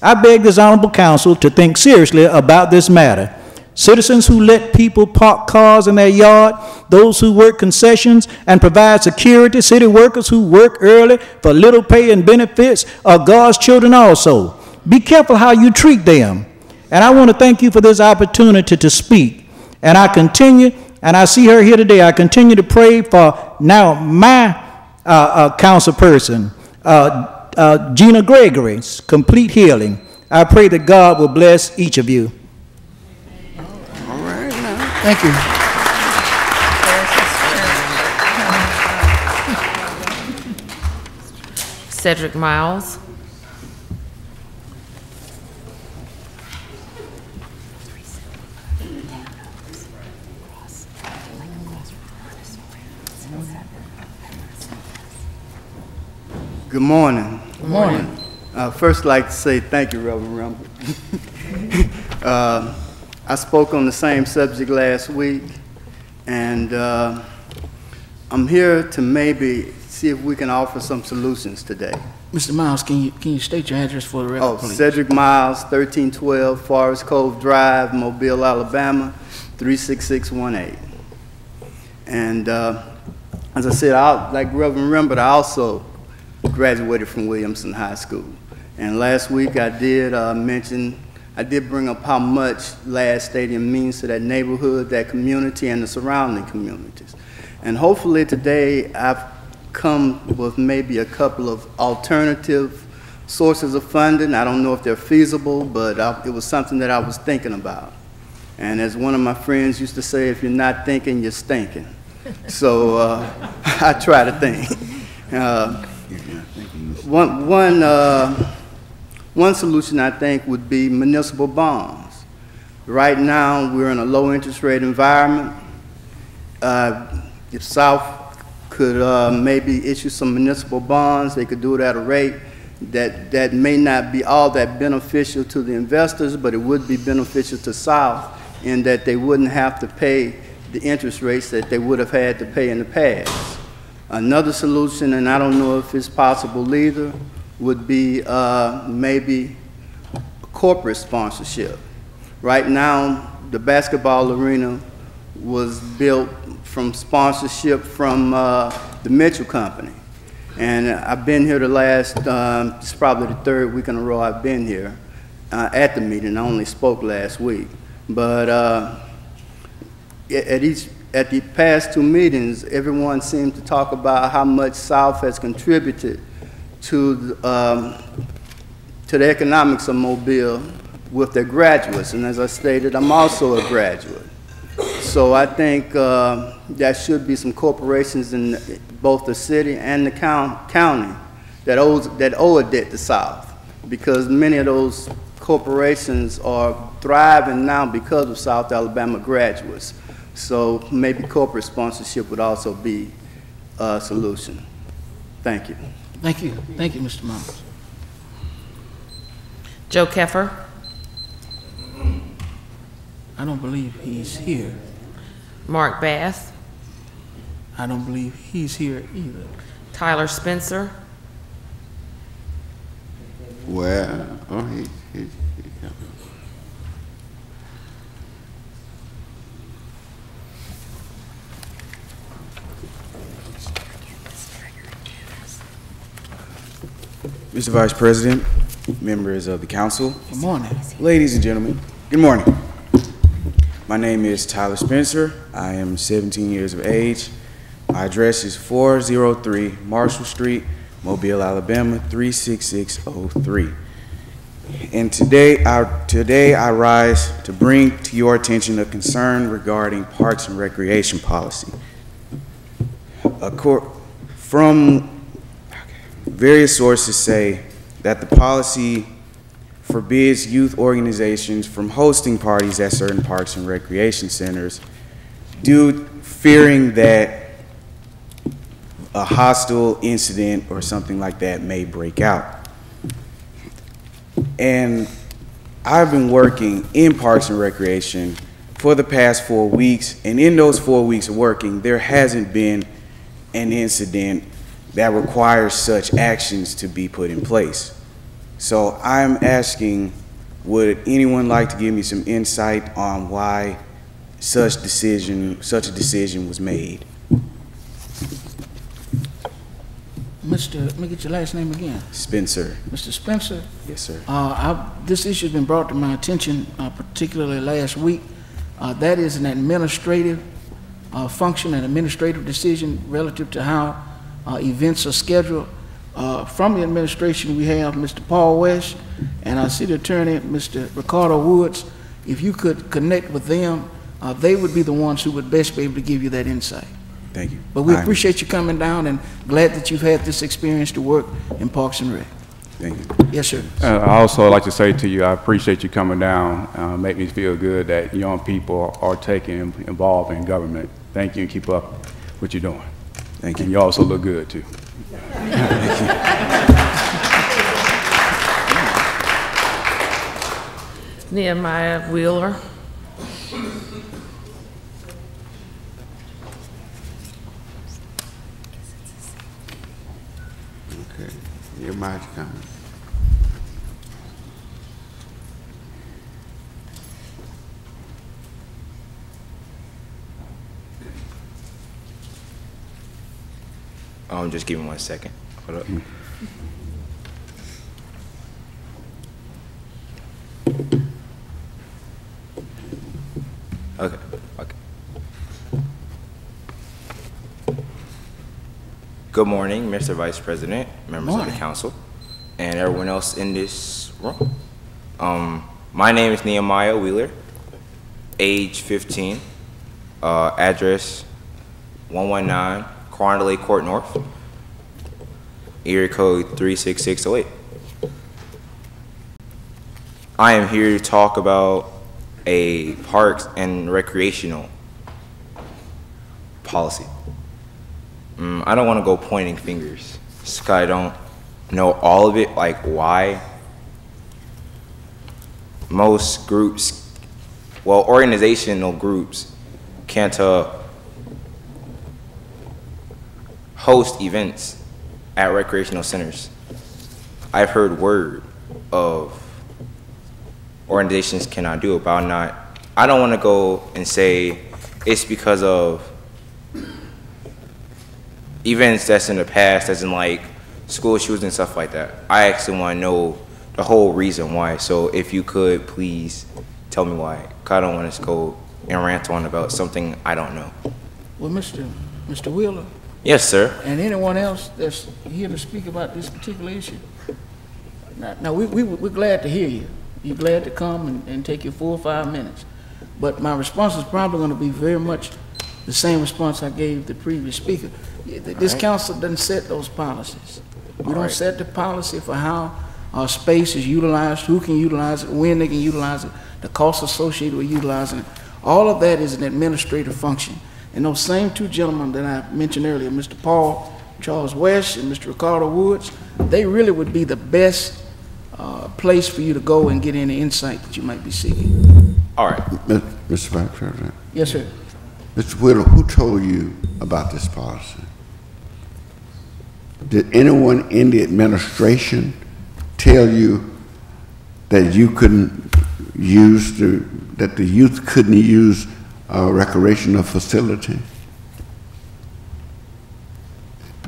I beg this honorable council to think seriously about this matter. Citizens who let people park cars in their yard, those who work concessions and provide security, city workers who work early for little pay and benefits are God's children also. Be careful how you treat them. And I want to thank you for this opportunity to speak. And I continue, and I see her here today, I continue to pray for now my council person, Gina Gregory's Complete Healing. I pray that God will bless each of you. All right, now. Thank you. Cedric Miles. Good morning. Good morning. First, I'd like to say thank you, Reverend Rumble. I spoke on the same subject last week, and I'm here to maybe see if we can offer some solutions today. Mr. Miles, can you state your address for the record, please? Cedric Miles, 1312 Forest Cove Drive, Mobile, Alabama, 36618. And as I said, like Reverend Rembert, I also graduated from Williamson High School. And last week I did bring up how much Ladd Stadium means to that neighborhood, that community, and the surrounding communities. And hopefully today I've come with maybe a couple of alternative sources of funding. I don't know if they're feasible, but it was something that I was thinking about. And as one of my friends used to say, if you're not thinking, you're stinking. So I try to think. One solution, I think, would be municipal bonds. Right now, we're in a low interest rate environment. If South could maybe issue some municipal bonds, they could do it at a rate that may not be all that beneficial to the investors, but it would be beneficial to South in that they wouldn't have to pay the interest rates that they would have had to pay in the past. Another solution, and I don't know if it's possible either, would be maybe corporate sponsorship. Right now, the basketball arena was built from sponsorship from the Mitchell Company. And I've been here the last, it's probably the third week in a row I've been here at the meeting. I only spoke last week. But at the past two meetings, everyone seemed to talk about how much South has contributed to the economics of Mobile with their graduates. And as I stated, I'm also a graduate. So I think there should be some corporations in both the city and the county that owe a debt to South, because many of those corporations are thriving now because of South Alabama graduates. So maybe corporate sponsorship would also be a solution. Thank you. Thank you. Thank you, Mr. Miles. Joe Keffer. I don't believe he's here. Mark Bass. I don't believe he's here either. Tyler Spencer. Well, oh, he's Mr. Vice President, members of the council. Good morning. Ladies and gentlemen, good morning. My name is Tyler Spencer. I am 17 years of age. My address is 403 Marshall Street, Mobile, Alabama, 36603. And today I rise to bring to your attention a concern regarding parks and recreation policy. Various sources say that the policy forbids youth organizations from hosting parties at certain parks and recreation centers fearing that a hostile incident or something like that may break out. And I've been working in parks and recreation for the past 4 weeks, and in those 4 weeks of working, there hasn't been an incident that requires such actions to be put in place. So I'm asking, would anyone like to give me some insight on why such a decision was made? Let me get your last name again. Spencer. Mr. Spencer? Yes, sir. This issue has been brought to my attention, particularly last week. That is an administrative function, an administrative decision relative to how events are scheduled. From the administration, we have Mr. Paul West and our city attorney, Mr. Ricardo Woods. If you could connect with them, they would be the ones who would best be able to give you that insight. Thank you. But we appreciate you coming down and glad that you've had this experience to work in Parks and Rec. Thank you. Yes, sir. I also like to say to you, I appreciate you coming down. Make me feel good that young people are involved in government. Thank you, and keep up what you're doing. Thank you. And you also look good, too. Nehemiah Wheeler. Okay, Nehemiah's coming. Just give me 1 second. Hold up. Okay. Good morning, Mr. Vice President, members of the council, and everyone else in this room. My name is Nehemiah Wheeler, age 15, address 119 Coronado Court North, area code 36608. I am here to talk about a parks and recreational policy. I don't want to go pointing fingers, because I don't know all of it, like why most groups, well, organizational groups can't host events at recreational centers. I've heard word of organizations cannot do it, but I don't want to go and say it's because of events that's in the past, as in like school shootings and stuff like that. I actually want to know the whole reason why. So if you could please tell me why, because I don't want to go and rant on about something I don't know. Well, Mr. Wheeler. Yes, sir. And anyone else that's here to speak about this particular issue? Now we're glad to hear you. You're glad to come and take your 4 or 5 minutes. But my response is probably going to be very much the same response I gave the previous speaker. This council doesn't set those policies. We don't set the policy for how our space is utilized, who can utilize it, when they can utilize it, the costs associated with utilizing it. All of that is an administrative function. And those same two gentlemen that I mentioned earlier, Mr. Paul Charles West and Mr. Ricardo Woods, they really would be the best place for you to go and get any insight that you might be seeking. All right. Mr. Vice President. Yes, sir. Mr. Whittle, who told you about this policy? Did anyone in the administration tell you that you couldn't use that the youth couldn't use a recreational facility?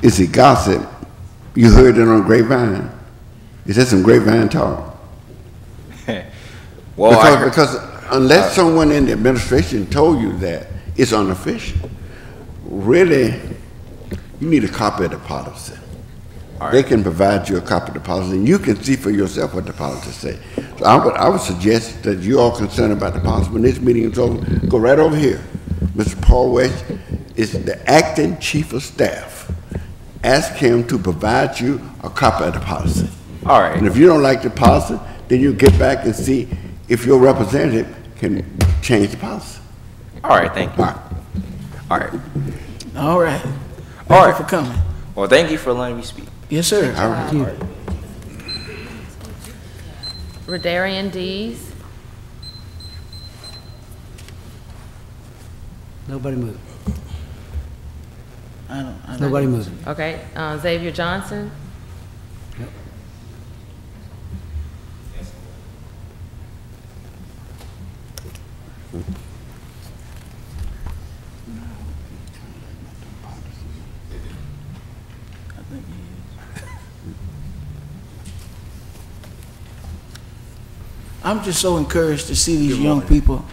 Is it gossip? You heard it on Grapevine. Is that some Grapevine talk? Well, because unless someone in the administration told you that, it's unofficial. Really, you need a copy of the policy. They can provide you a copy of the policy, and you can see for yourself what the policy say. So I would suggest that you all concerned about the policy. When this meeting is over, go right over here. Mr. Paul West is the acting chief of staff. Ask him to provide you a copy of the policy. All right. And if you don't like the policy, then you get back and see if your representative can change the policy. All right, thank you. All right. All right. Thank you for coming. Well, thank you for letting me speak. Yes, sir. All right. Rodarian Dees. Nobody moved. Nobody moving. Okay. Xavier Johnson. Yep. I'm just so encouraged to see these young people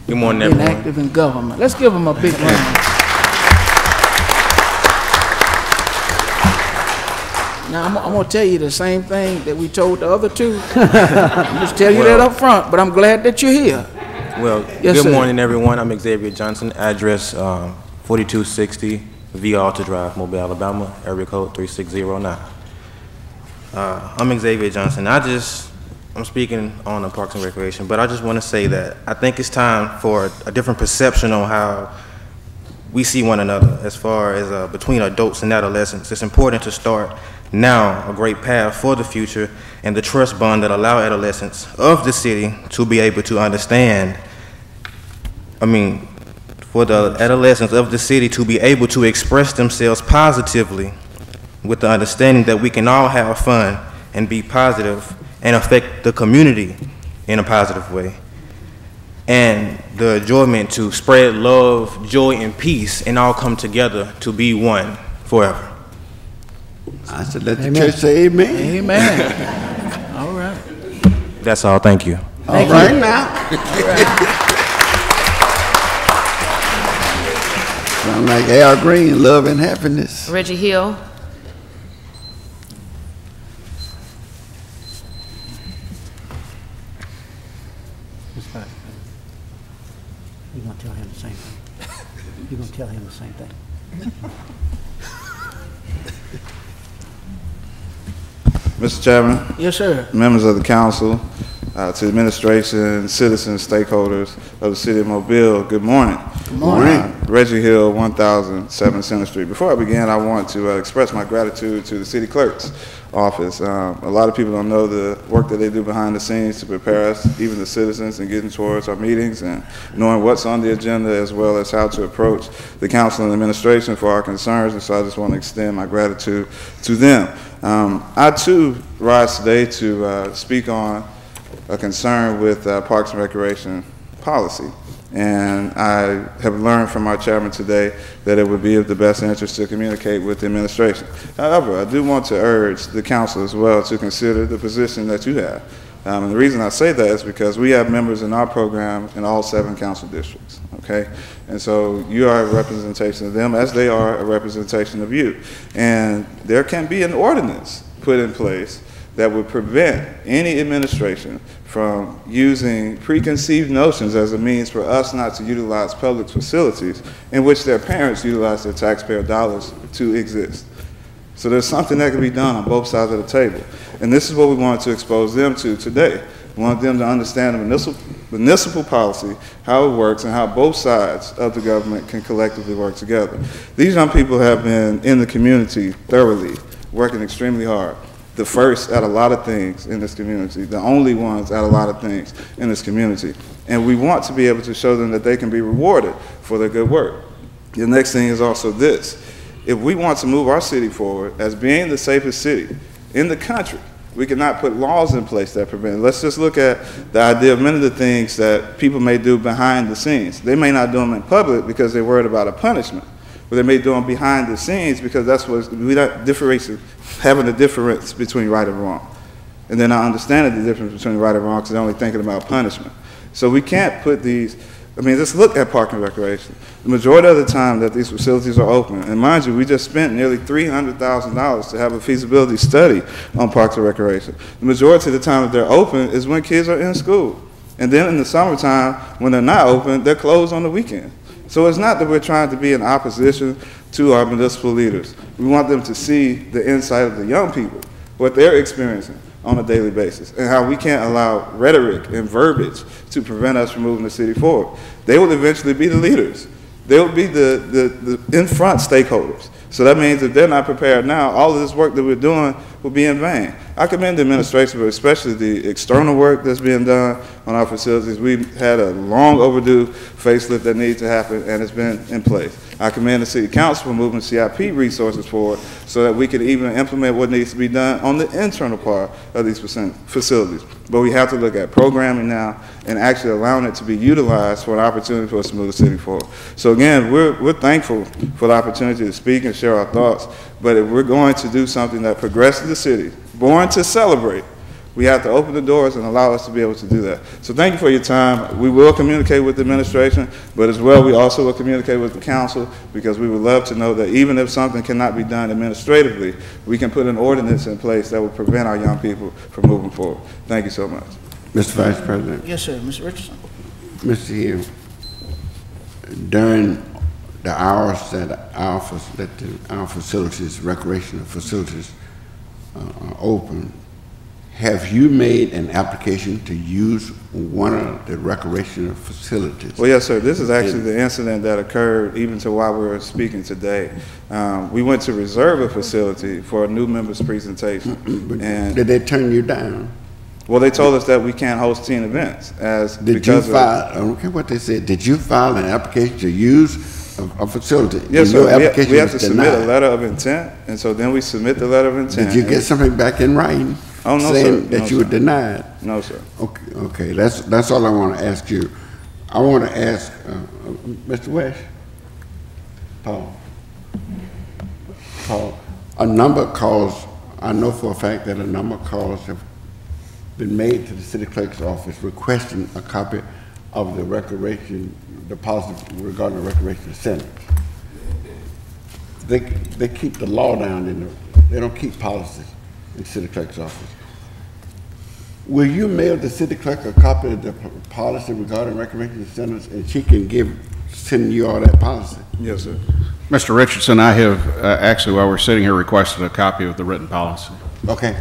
being active in government. Let's give them a big round. Now, I'm going to tell you the same thing that we told the other two. I'm just telling you that up front, but I'm glad that you're here. Well, Yes, good sir. morning, everyone. I'm Xavier Johnson, address 4260 V. Alta Drive, Mobile, Alabama, area code 3609. I'm Xavier Johnson. I'm speaking on the Parks and Recreation, but I just want to say that I think it's time for a different perception on how we see one another as far as between adults and adolescents. It's important to start now a great path for the future and the trust bond that allow adolescents of the city to be able to understand, for the adolescents of the city to be able to express themselves positively with the understanding that we can all have fun and be positive and affect the community in a positive way. And the enjoyment to spread love, joy, and peace and all come together to be one forever. I said, let the church say amen. Amen. All right. That's all. Thank you. All right now. Sound like Al Green, love and happiness. Reggie Hill. You're going to tell him the same thing. You're going to tell him the same thing. Mr. Chairman. Yes, sir. Members of the council, to the administration, citizens, stakeholders of the city of Mobile, good morning. Good morning. Reggie Hill, 1007 Center Street. Before I begin, I want to express my gratitude to the city clerk's office. A lot of people don't know the work that they do behind the scenes to prepare us, even the citizens, in getting towards our meetings and knowing what's on the agenda as well as how to approach the council and administration for our concerns. And so I just want to extend my gratitude to them. I too rise today to speak on a concern with Parks and Recreation policy. And I have learned from our chairman today that it would be of the best interest to communicate with the administration. However, I do want to urge the council as well to consider the position that you have. And the reason I say that is because we have members in our program in all 7 council districts, okay? And so you are a representation of them as they are a representation of you. And there can be an ordinance put in place that would prevent any administration from using preconceived notions as a means for us not to utilize public facilities in which their parents utilize their taxpayer dollars to exist. So there's something that can be done on both sides of the table. And this is what we wanted to expose them to today. We want them to understand the municipal policy, how it works, and how both sides of the government can collectively work together. These young people have been in the community thoroughly, working extremely hard. The first at a lot of things in this community, the only ones at a lot of things in this community. And we want to be able to show them that they can be rewarded for their good work. The next thing is also this. If we want to move our city forward as being the safest city in the country, we cannot put laws in place that prevent it. Let's just look at the idea of many of the things that people may do behind the scenes. They may not do them in public because they're worried about a punishment, but they may do them behind the scenes because that's what we're not having a difference between right and wrong. And they're not understanding the difference between right and wrong because they're only thinking about punishment. So we can't put these, let's look at Park and Recreation. The majority of the time that these facilities are open, and mind you, we just spent nearly $300,000 to have a feasibility study on Parks and Recreation. The majority of the time that they're open is when kids are in school. And then in the summertime, when they're not open, they're closed on the weekend. So it's not that we're trying to be in opposition to our municipal leaders. We want them to see the insight of the young people, what they're experiencing on a daily basis, and how we can't allow rhetoric and verbiage to prevent us from moving the city forward. They will eventually be the leaders. They will be the in-front stakeholders. So that means if they're not prepared now, all of this work that we're doing will be in vain. I commend the administration, but especially the external work that's being done on our facilities. We've had a long overdue facelift that needs to happen, and it's been in place. I commend the City Council for moving CIP resources forward so that we can even implement what needs to be done on the internal part of these facilities. But we have to look at programming now and actually allowing it to be utilized for an opportunity for us to move the city forward. So again, we're thankful for the opportunity to speak and share our thoughts, but if we're going to do something that progresses the city, born to celebrate, We have to open the doors and allow us to be able to do that. So thank you for your time. We will communicate with the administration, but as well, we also will communicate with the council, because we would love to know that even if something cannot be done administratively, we can put an ordinance in place that will prevent our young people from moving forward. Thank you so much. Mr. Vice President. Yes, sir. Mr. Richardson. Mr. Hill, during the hours that our facilities, recreational facilities, are open, have you made an application to use one of the recreational facilities? Well, yes, sir. This is actually the incident that occurred even to why we're speaking today. We went to reserve a facility for a new member's presentation. And did they turn you down? Well, they told us that we can't host teen events Did you file, I don't care what they said, did you file an application to use a facility? Yes, sir. We have to submit a letter of intent, and so then we submit the letter of intent. Did you get something back in writing? Oh, no, saying sir. that you were denied? No, sir. Okay, that's all I want to ask you. I want to ask Mr. West, Paul, a number of calls, I know for a fact that a number of calls have been made to the city clerk's office requesting a copy of the policy regarding the recreation centers. They keep the law down, they don't keep policies in the city clerk's office. Will you mail the city clerk a copy of the policy regarding recreation centers, and she can send you all that policy? Yes, sir. Mr. Richardson, I have actually, while we're sitting here, requested a copy of the written policy. Okay.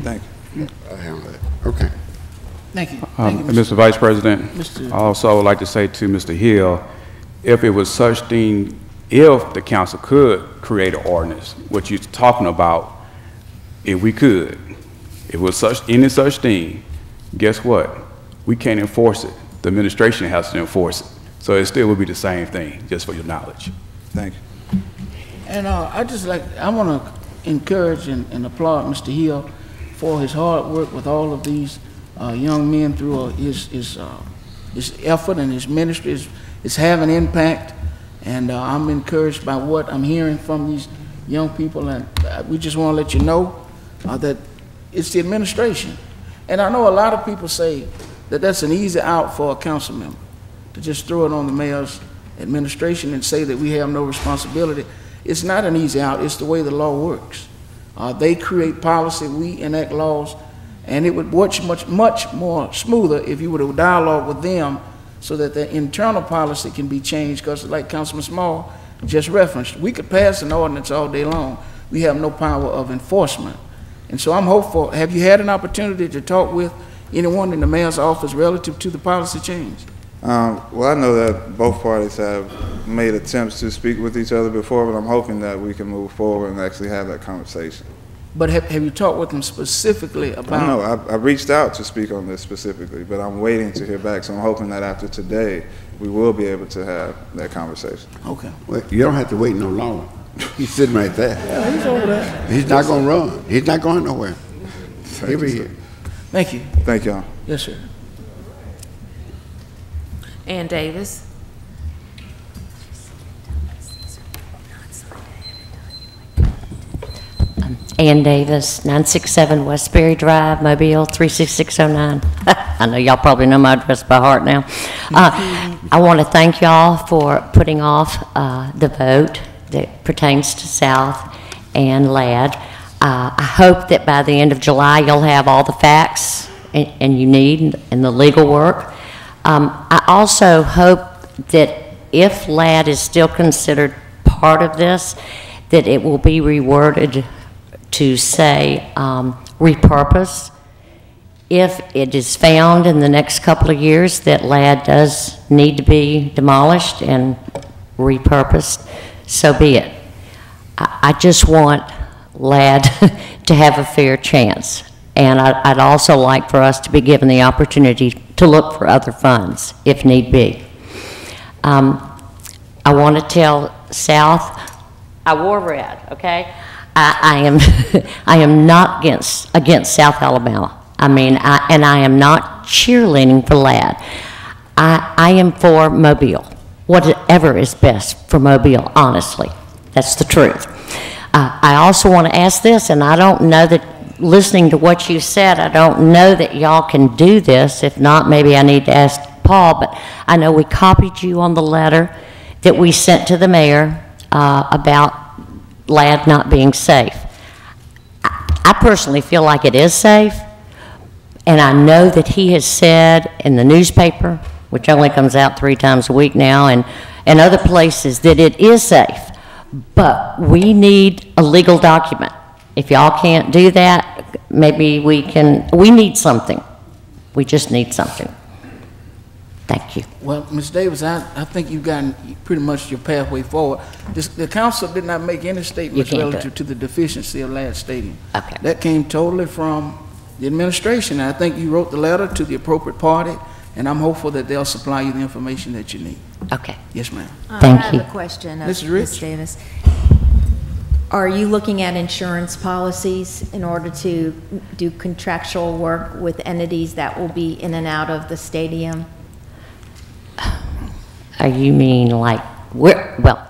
Thank you. I have that. Okay. Thank you. Mr. Vice President, Mr. I also would like to say to Mr. Hill, if it was such thing, if the council could create an ordinance, what you're talking about, if we could, if it was any such thing, guess what? We can't enforce it. The administration has to enforce it. So it still would be the same thing, just for your knowledge. Thank you. And I want to encourage and applaud Mr. Hill for his hard work with all of these young men through his effort, and his ministry is having impact. And I'm encouraged by what I'm hearing from these young people, and we just want to let you know that it's the administration. And I know a lot of people say that that's an easy out for a council member, to just throw it on the mayor's administration and say that we have no responsibility. It's not an easy out, it's the way the law works. They create policy, we enact laws, and it would work much more smoother if you were to dialogue with them so that the internal policy can be changed, because like Councilman Small just referenced, we could pass an ordinance all day long. We have no power of enforcement. And so I'm hopeful. Have you had an opportunity to talk with anyone in the mayor's office relative to the policy change? Well, I know that both parties have made attempts to speak with each other before, but I'm hoping that we can move forward and actually have that conversation. But have you talked with them specifically about? No, I reached out to speak on this specifically, but I'm waiting to hear back. So I'm hoping that after today, we will be able to have that conversation. Okay. Well, you don't have to wait no longer. He's sitting right there. Yeah, he's over there. He's not going to run. He's not going nowhere. He'll be here. Thank you. Thank y'all. Yes, sir. Ann Davis. Ann Davis, 967 Westbury Drive, Mobile 36609. I know y'all probably know my address by heart now. I want to thank y'all for putting off the vote that pertains to South and Ladd. I hope that by the end of July you'll have all the facts and you need in the legal work. I also hope that if Ladd is still considered part of this, that it will be reworded to say repurpose. If it is found in the next couple of years that Ladd does need to be demolished and repurposed, so be it. I just want Ladd to have a fair chance. And I'd also like for us to be given the opportunity to look for other funds if need be. I want to tell South, I wore red, okay? I am not against South Alabama. I mean, and I am not cheerleading for Ladd. I am for Mobile. Whatever is best for Mobile, honestly. That's the truth. I also want to ask this, and I don't know that listening to what you said, I don't know that y'all can do this. If not, maybe I need to ask Paul, but I know we copied you on the letter that we sent to the mayor about Ladd not being safe. I personally feel like it is safe, and I know that he has said in the newspaper, which only comes out 3 times a week now, and other places, that it is safe. But we need a legal document. If y'all can't do that, maybe we need something. We just need something. Thank you. Well, Ms. Davis, I think you've gotten pretty much your pathway forward. The council did not make any statements relative to the deficiency of Ladd Stadium. Okay. That came totally from the administration. I think you wrote the letter to the appropriate party, and I'm hopeful that they'll supply you the information that you need. Okay. Yes, ma'am. Thank you. I have a question, Mrs. Rich? Ms. Davis. Are you looking at insurance policies in order to do contractual work with entities that will be in and out of the stadium? You mean like, well,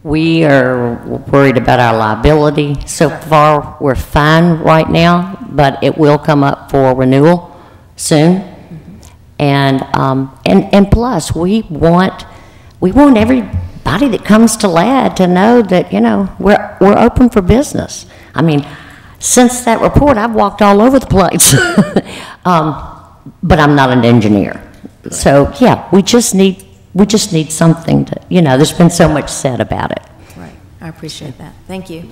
we are worried about our liability. So far, we're fine right now, but it will come up for renewal soon. And plus, we want everybody that comes to Ladd to know that, you know, we're open for business. I mean, since that report, I've walked all over the place. But I'm not an engineer. So, yeah, we just need something to, you know, there's been so much said about it. Right. I appreciate that. Thank you.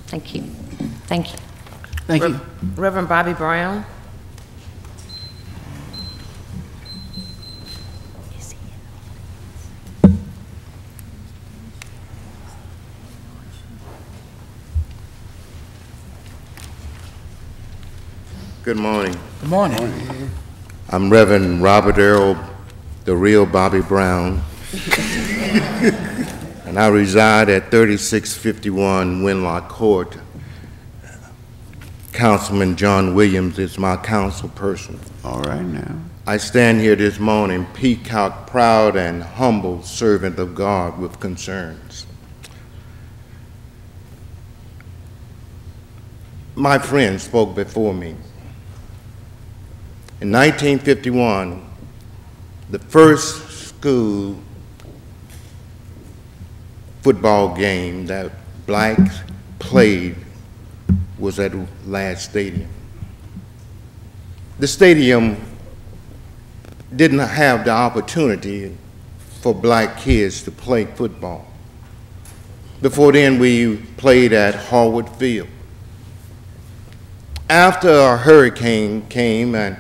Thank you. Thank you. Thank you. Reverend Bobby Brown. Good morning. Good morning. I'm Reverend Robert Earl, the real Bobby Brown, and I reside at 3651 Winlock Court. Councilman John Williams is my council person. All right now. I stand here this morning, peacock, proud and humble servant of God with concerns. My friend spoke before me. In 1951, the first school football game that blacks played was at Ladd Stadium. The stadium didn't have the opportunity for black kids to play football. Before then, we played at Harwood Field. After a hurricane came and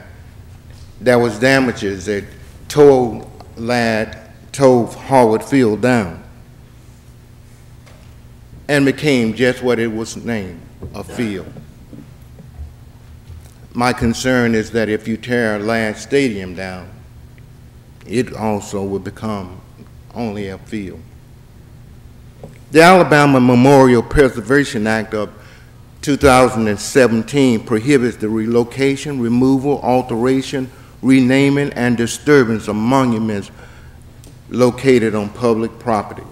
there was damages that tore Harwood Field down and became just what it was named, a field. My concern is that if you tear Ladd Stadium down, it also will become only a field. The Alabama Memorial Preservation Act of 2017 prohibits the relocation, removal, alteration, renaming, and disturbance of monuments located on public property,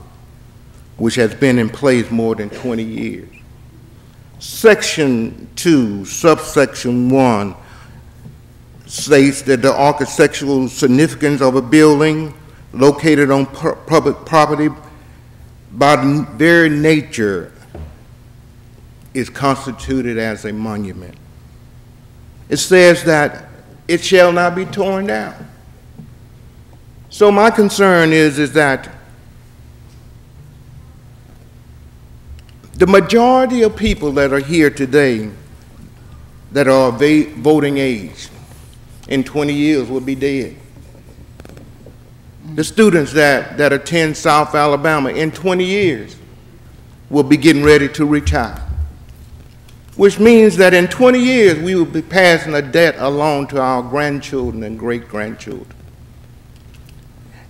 which has been in place more than 20 years. Section 2, subsection 1, states that the architectural significance of a building located on public property by very nature is constituted as a monument. It says that it shall not be torn down. So my concern is that the majority of people that are here today that are of voting age in 20 years will be dead. The students that attend South Alabama in 20 years will be getting ready to retire, which means that in 20 years we will be passing a debt along to our grandchildren and great-grandchildren.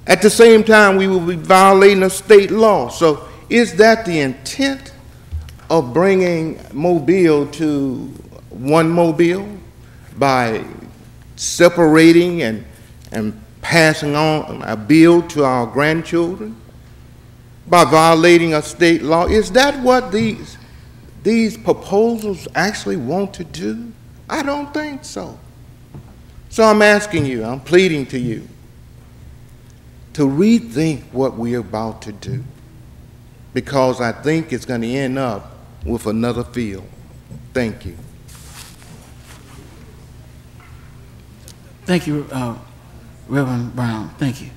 At the same time, we will be violating a state law. So is that the intent of bringing Mobile to one Mobile by separating and passing on a bill to our grandchildren by violating a state law? Is that what these proposals actually want to do? I don't think so. So I'm asking you, I'm pleading to you, to rethink what we're about to do, because I think it's going to end up with another field. Thank you. Thank you, Reverend Brown. Thank you.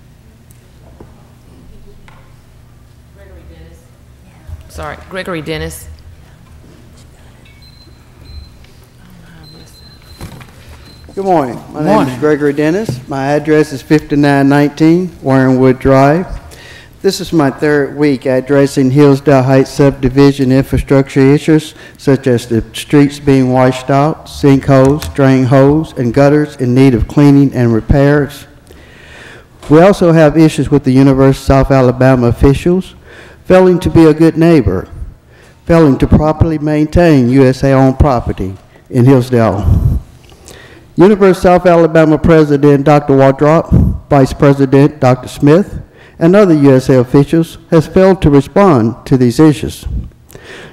Sorry, Gregory Dennis. Good morning. My name Morning. is Gregory Dennis. My address is 5919 Warrenwood Drive. This is my third week addressing Hillsdale Heights subdivision infrastructure issues, such as the streets being washed out, sinkholes, drain holes, and gutters in need of cleaning and repairs. We also have issues with the University of South Alabama officials failing to be a good neighbor, failing to properly maintain USA-owned property in Hillsdale. University of South Alabama President Dr. Wardrop, Vice President Dr. Smith, and other USA officials has failed to respond to these issues.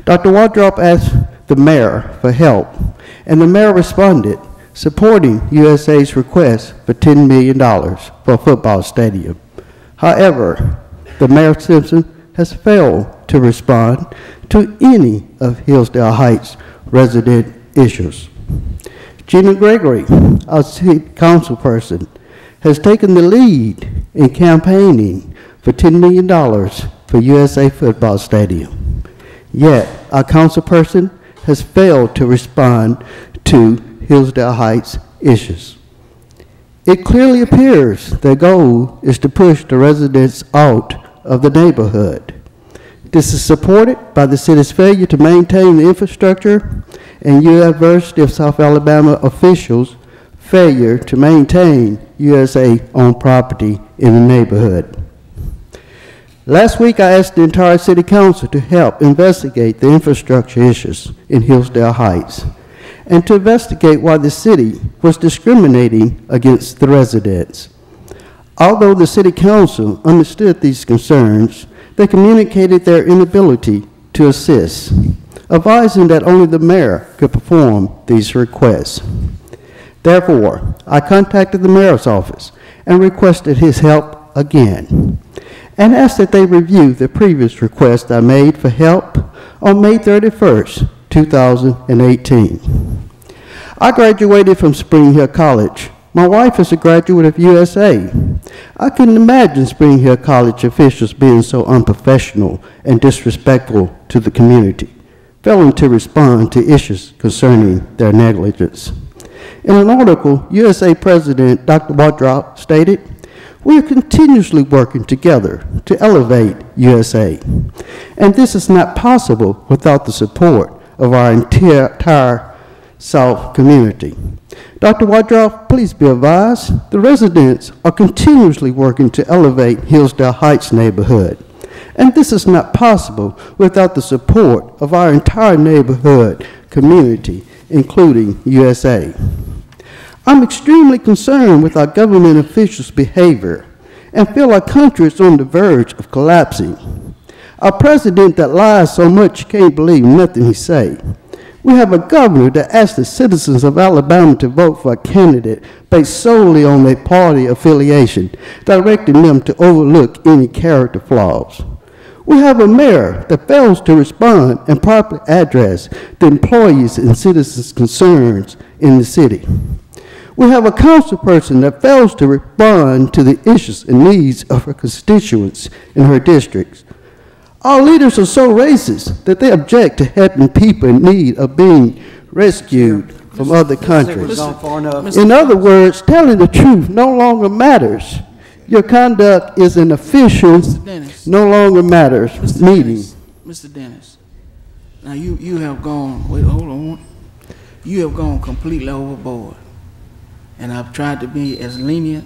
Dr. Wardrop asked the mayor for help, and the mayor responded, supporting USA's request for $10 million for a football stadium. However, the Mayor Simpson has failed to respond to any of Hillsdale Heights resident issues. Gina Gregory, our city council person, has taken the lead in campaigning for $10 million for USA football stadium. Yet, our council person has failed to respond to Hillsdale Heights issues. It clearly appears their goal is to push the residents out of the neighborhood. This is supported by the city's failure to maintain the infrastructure and University of South Alabama officials' failure to maintain USA-owned property in the neighborhood. Last week, I asked the entire city council to help investigate the infrastructure issues in Hillsdale Heights and to investigate why the city was discriminating against the residents. Although the city council understood these concerns, they communicated their inability to assist, advising that only the mayor could perform these requests. Therefore, I contacted the mayor's office and requested his help again, and asked that they review the previous request I made for help on May 31st, 2018. I graduated from Spring Hill College. My wife is a graduate of USA. I couldn't imagine Spring Hill College officials being so unprofessional and disrespectful to the community, failing to respond to issues concerning their negligence. In an article, USA President Dr. Wardrop stated, "We are continuously working together to elevate USA, and this is not possible without the support of our entire South community." Dr. Wardrop, please be advised, the residents are continuously working to elevate Hillsdale Heights neighborhood, and this is not possible without the support of our entire neighborhood community, including USA. I'm extremely concerned with our government officials' behavior and feel our country is on the verge of collapsing. Our president that lies so much you can't believe nothing he say. We have a governor that asks the citizens of Alabama to vote for a candidate based solely on their party affiliation, directing them to overlook any character flaws. We have a mayor that fails to respond and properly address the employees' and citizens' concerns in the city. We have a council person that fails to respond to the issues and needs of her constituents in her districts. Our leaders are so racist that they object to helping people in need of being rescued from other countries. In other words, telling the truth no longer matters. Your conduct is an official, no longer matters meeting. Mr. Dennis, now you have gone, wait, hold on. You have gone completely overboard. And I've tried to be as lenient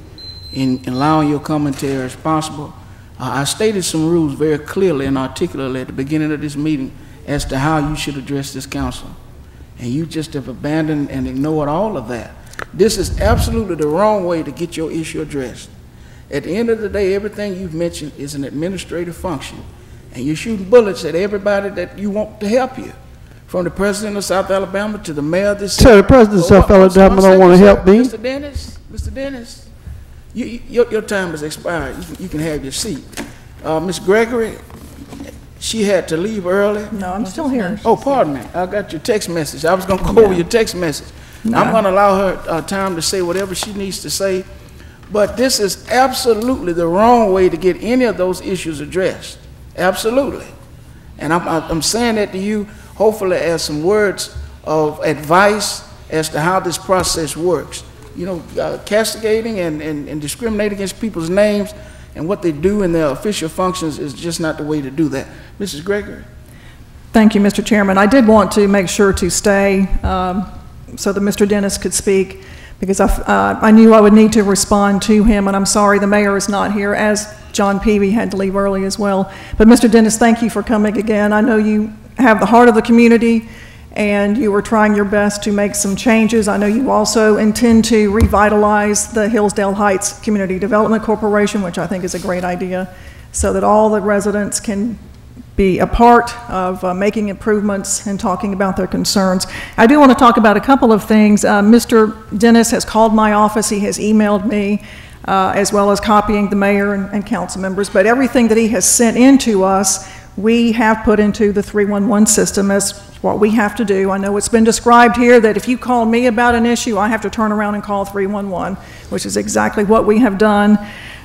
in allowing your commentary as possible. I stated some rules very clearly and articulately at the beginning of this meeting as to how you should address this council. And you just have abandoned and ignored all of that. This is absolutely the wrong way to get your issue addressed. At the end of the day, everything you've mentioned is an administrative function. And you're shooting bullets at everybody that you want to help you. from the president of South Alabama to the mayor of this city. Sir, the president of South Alabama don't want to help me. Mr. Dennis, your time has expired. You can have your seat. Ms. Gregory, she had to leave early. No, I'm still here. Oh, pardon me. I got your text message. I was going to go over your text message. No. I'm going to allow her time to say whatever she needs to say. But this is absolutely the wrong way to get any of those issues addressed. Absolutely. And I'm saying that to you, hopefully as some words of advice as to how this process works. You know, castigating and discriminating against people's names and what they do in their official functions is just not the way to do that. Mrs. Gregory? Thank you, Mr. Chairman. I did want to make sure to stay so that Mr. Dennis could speak, because I knew I would need to respond to him, and I'm sorry the mayor is not here, as John Peavy had to leave early as well. But Mr. Dennis, thank you for coming again. I know you have the heart of the community, and you were trying your best to make some changes. I know you also intend to revitalize the Hillsdale Heights Community Development Corporation, which I think is a great idea, so that all the residents can be a part of making improvements and talking about their concerns. I do want to talk about a couple of things. Mr. Dennis has called my office. He has emailed me, as well as copying the mayor and council members. But everything that he has sent in to us, we have put into the 311 system as what we have to do. I know it's been described here that if you call me about an issue, I have to turn around and call 311, which is exactly what we have done.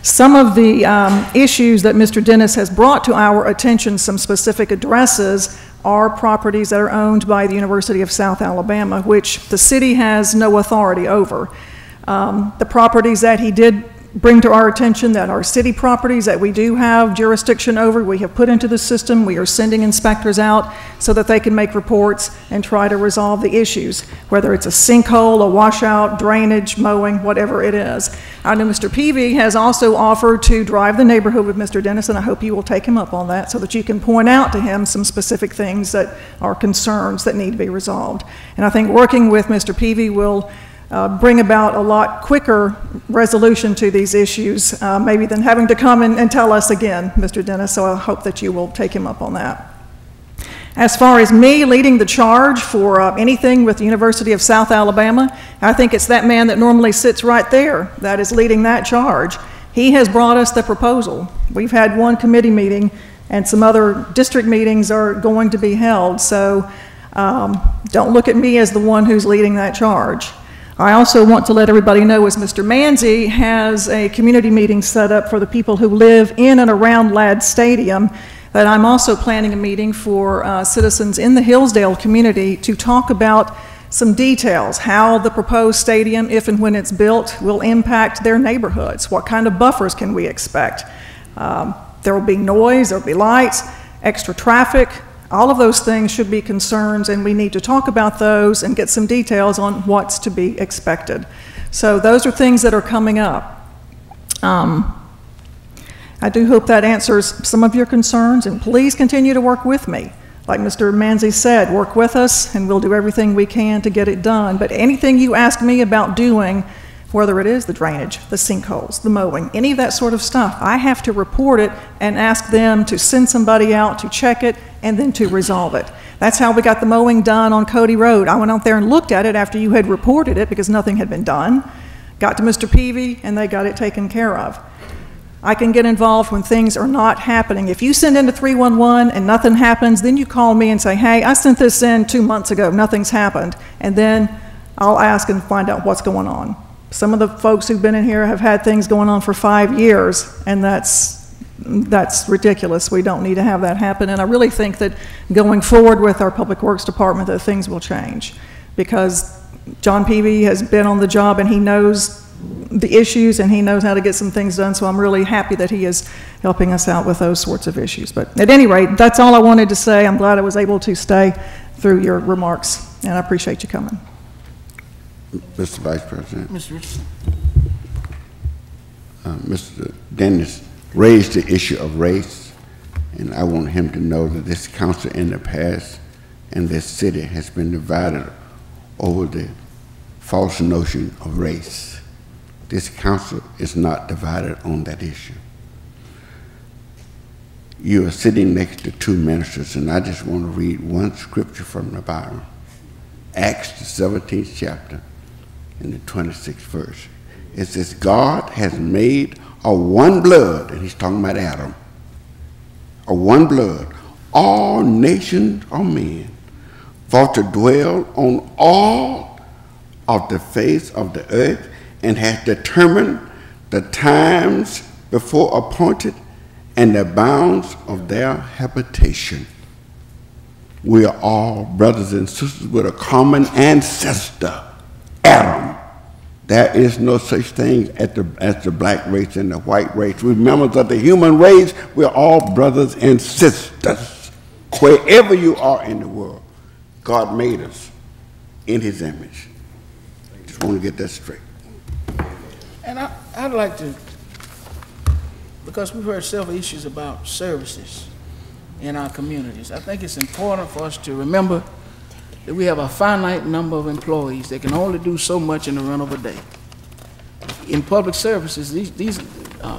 Some of the issues that Mr. Dennis has brought to our attention, some specific addresses, are properties that are owned by the University of South Alabama, which the city has no authority over. The properties that he did bring to our attention that are city properties that we do have jurisdiction over, we have put into the system. We are sending inspectors out so that they can make reports and try to resolve the issues, whether it's a sinkhole, a washout, drainage, mowing, whatever it is. I know Mr. Peavy has also offered to drive the neighborhood with Mr. Dennis, and I hope you will take him up on that so that you can point out to him some specific things that are concerns that need to be resolved. And I think working with Mr. Peavy will bring about a lot quicker resolution to these issues, maybe than having to come and tell us again, Mr. Dennis, so I hope that you will take him up on that. As far as me leading the charge for anything with the University of South Alabama, I think it's that man that normally sits right there that is leading that charge. He has brought us the proposal. We've had one committee meeting, and some other district meetings are going to be held, so don't look at me as the one who's leading that charge. I also want to let everybody know, as Mr. Manzi has a community meeting set up for the people who live in and around Ladd Stadium, that I'm also planning a meeting for citizens in the Hillsdale community to talk about some details, how the proposed stadium, if and when it's built, will impact their neighborhoods. What kind of buffers can we expect? There will be noise, there will be lights, extra traffic. All of those things should be concerns, and we need to talk about those and get some details on what's to be expected. So those are things that are coming up. I do hope that answers some of your concerns, and please continue to work with me. Like Mr. Manzi said, work with us, and we'll do everything we can to get it done. But anything you ask me about doing, whether it is the drainage, the sinkholes, the mowing, any of that sort of stuff, I have to report it and ask them to send somebody out to check it and then to resolve it. That's how we got the mowing done on Cody Road. I went out there and looked at it after you had reported it because nothing had been done. Got to Mr. Peavy and they got it taken care of. I can get involved when things are not happening. If you send in to 311 and nothing happens, then you call me and say, hey, I sent this in 2 months ago, nothing's happened. And then I'll ask and find out what's going on. Some of the folks who've been in here have had things going on for 5 years, and that's ridiculous. We don't need to have that happen. And I really think that going forward with our Public Works Department that things will change, because John Peavy has been on the job and he knows the issues and he knows how to get some things done. So I'm really happy that he is helping us out with those sorts of issues. But at any rate, that's all I wanted to say. I'm glad I was able to stay through your remarks, and I appreciate you coming. Mr. Vice President. Mr. Richardson. Mr. Dennis raised the issue of race, and I want him to know that this council in the past and this city has been divided over the false notion of race. This council is not divided on that issue. you are sitting next to two ministers, and I just want to read one scripture from the Bible. Acts, the 17th chapter, in the 26th verse. It says, God has made of one blood, and he's talking about Adam, of one blood, all nations of men, for to dwell on all of the face of the earth, and has determined the times before appointed and the bounds of their habitation. We are all brothers and sisters with a common ancestor, Adam. There is no such thing as the black race and the white race. We're members of the human race. We're all brothers and sisters. Wherever you are in the world, God made us in his image. Just want to get that straight. And I'd like to, because we've heard several issues about services in our communities, I think it's important for us to remember that we have a finite number of employees that can only do so much in the run of a day. In public services, these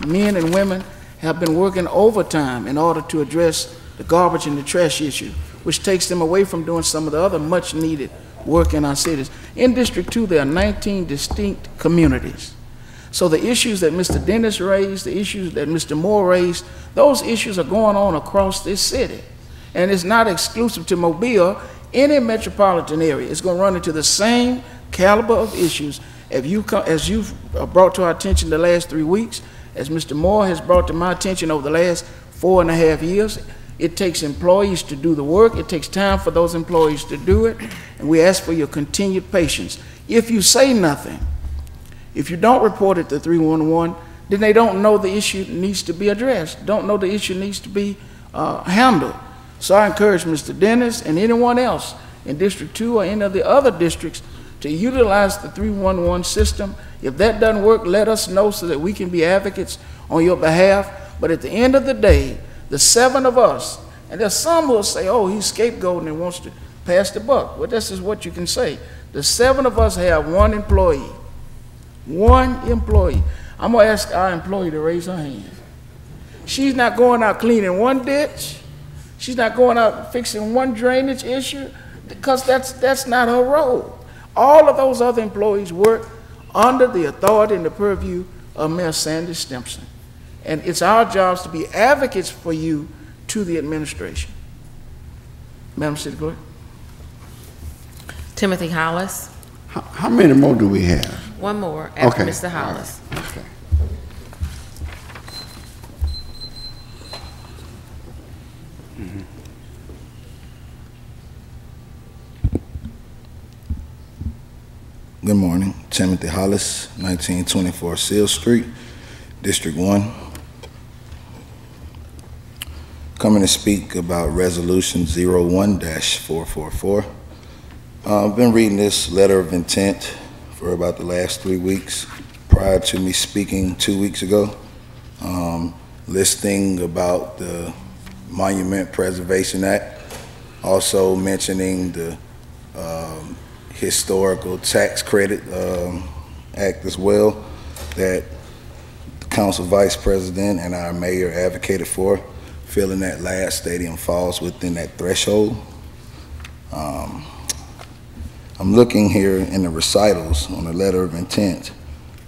men and women have been working overtime in order to address the garbage and the trash issue, which takes them away from doing some of the other much needed work in our cities. In District 2, there are 19 distinct communities. So the issues that Mr. Dennis raised, the issues that Mr. Moore raised, those issues are going on across this city. And it's not exclusive to Mobile. Any metropolitan area is going to run into the same caliber of issues as you've brought to our attention the last 3 weeks, as Mr. Moore has brought to my attention over the last 4.5 years. It takes employees to do the work. It takes time for those employees to do it. And we ask for your continued patience. If you say nothing, if you don't report it to 311, then they don't know the issue needs to be addressed, don't know the issue needs to be handled. So I encourage Mr. Dennis and anyone else in District 2 or any of the other districts to utilize the 311 system. If that doesn't work, let us know so that we can be advocates on your behalf. But at the end of the day, the 7 of us, and there's some who will say, oh, he's scapegoating and wants to pass the buck. Well, this is what you can say. The 7 of us have one employee. One employee. I'm going to ask our employee to raise her hand. She's not going out cleaning one ditch. She's not going out fixing one drainage issue, because that's not her role. All of those other employees work under the authority and the purview of Mayor Sandy Stimpson. And it's our jobs to be advocates for you to the administration. Madam City Clerk. Timothy Hollis. How many more do we have? One more after Okay. Mr. Hollis. All right. Okay. Good morning. Timothy Hollis, 1924 Seal Street, District 1. Coming to speak about Resolution 01-444. I've been reading this letter of intent for about the last 3 weeks prior to me speaking 2 weeks ago, listing about the Monument Preservation Act, also mentioning the Historical Tax Credit Act as well, that the Council Vice President and our Mayor advocated for, feeling that Ladd Stadium falls within that threshold. I'm looking here in the recitals on the letter of intent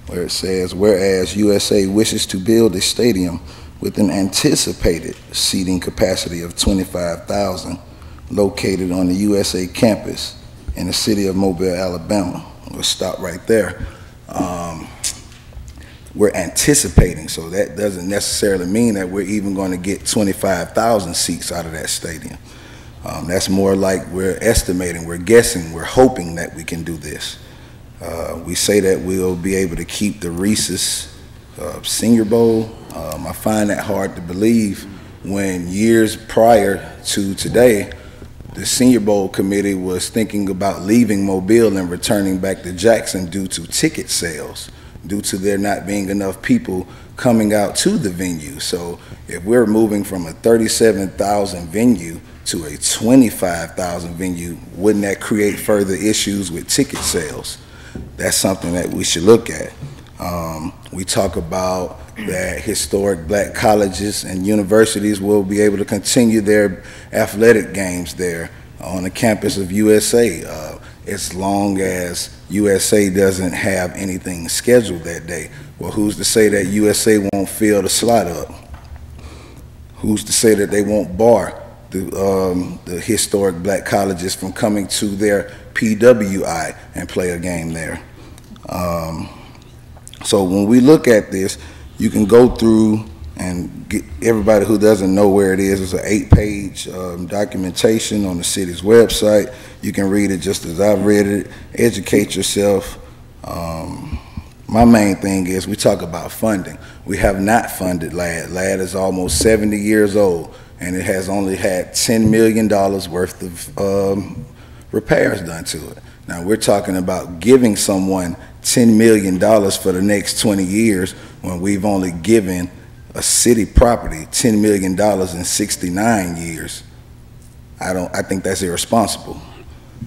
where it says, whereas USA wishes to build a stadium with an anticipated seating capacity of 25,000 located on the USA campus in the city of Mobile, Alabama. We'll stop right there. We're anticipating, so that doesn't necessarily mean that we're even going to get 25,000 seats out of that stadium. That's more like we're estimating, we're guessing, we're hoping that we can do this. We say that we'll be able to keep the Reese's Senior Bowl. I find that hard to believe when years prior to today, the Senior Bowl committee was thinking about leaving Mobile and returning back to Jackson due to ticket sales, due to there not being enough people coming out to the venue. So if we're moving from a 37,000 venue to a 25,000 venue, wouldn't that create further issues with ticket sales? That's something that we should look at. We talk about that historic black colleges and universities will be able to continue their athletic games there on the campus of USA, as long as USA doesn't have anything scheduled that day. Well, who's to say that USA won't fill the slot up? Who's to say that they won't bar the historic black colleges from coming to their PWI and play a game there? So when we look at this, you can go through and get everybody who doesn't know where it is. It's an 8-page documentation on the city's website. You can read it just as I've read it. Educate yourself. My main thing is we talk about funding. We have not funded Ladd. Ladd is almost 70 years old, and it has only had $10 million worth of repairs done to it. Now we're talking about giving someone $10 million for the next 20 years when we've only given a city property $10 million in 69 years. I think that's irresponsible.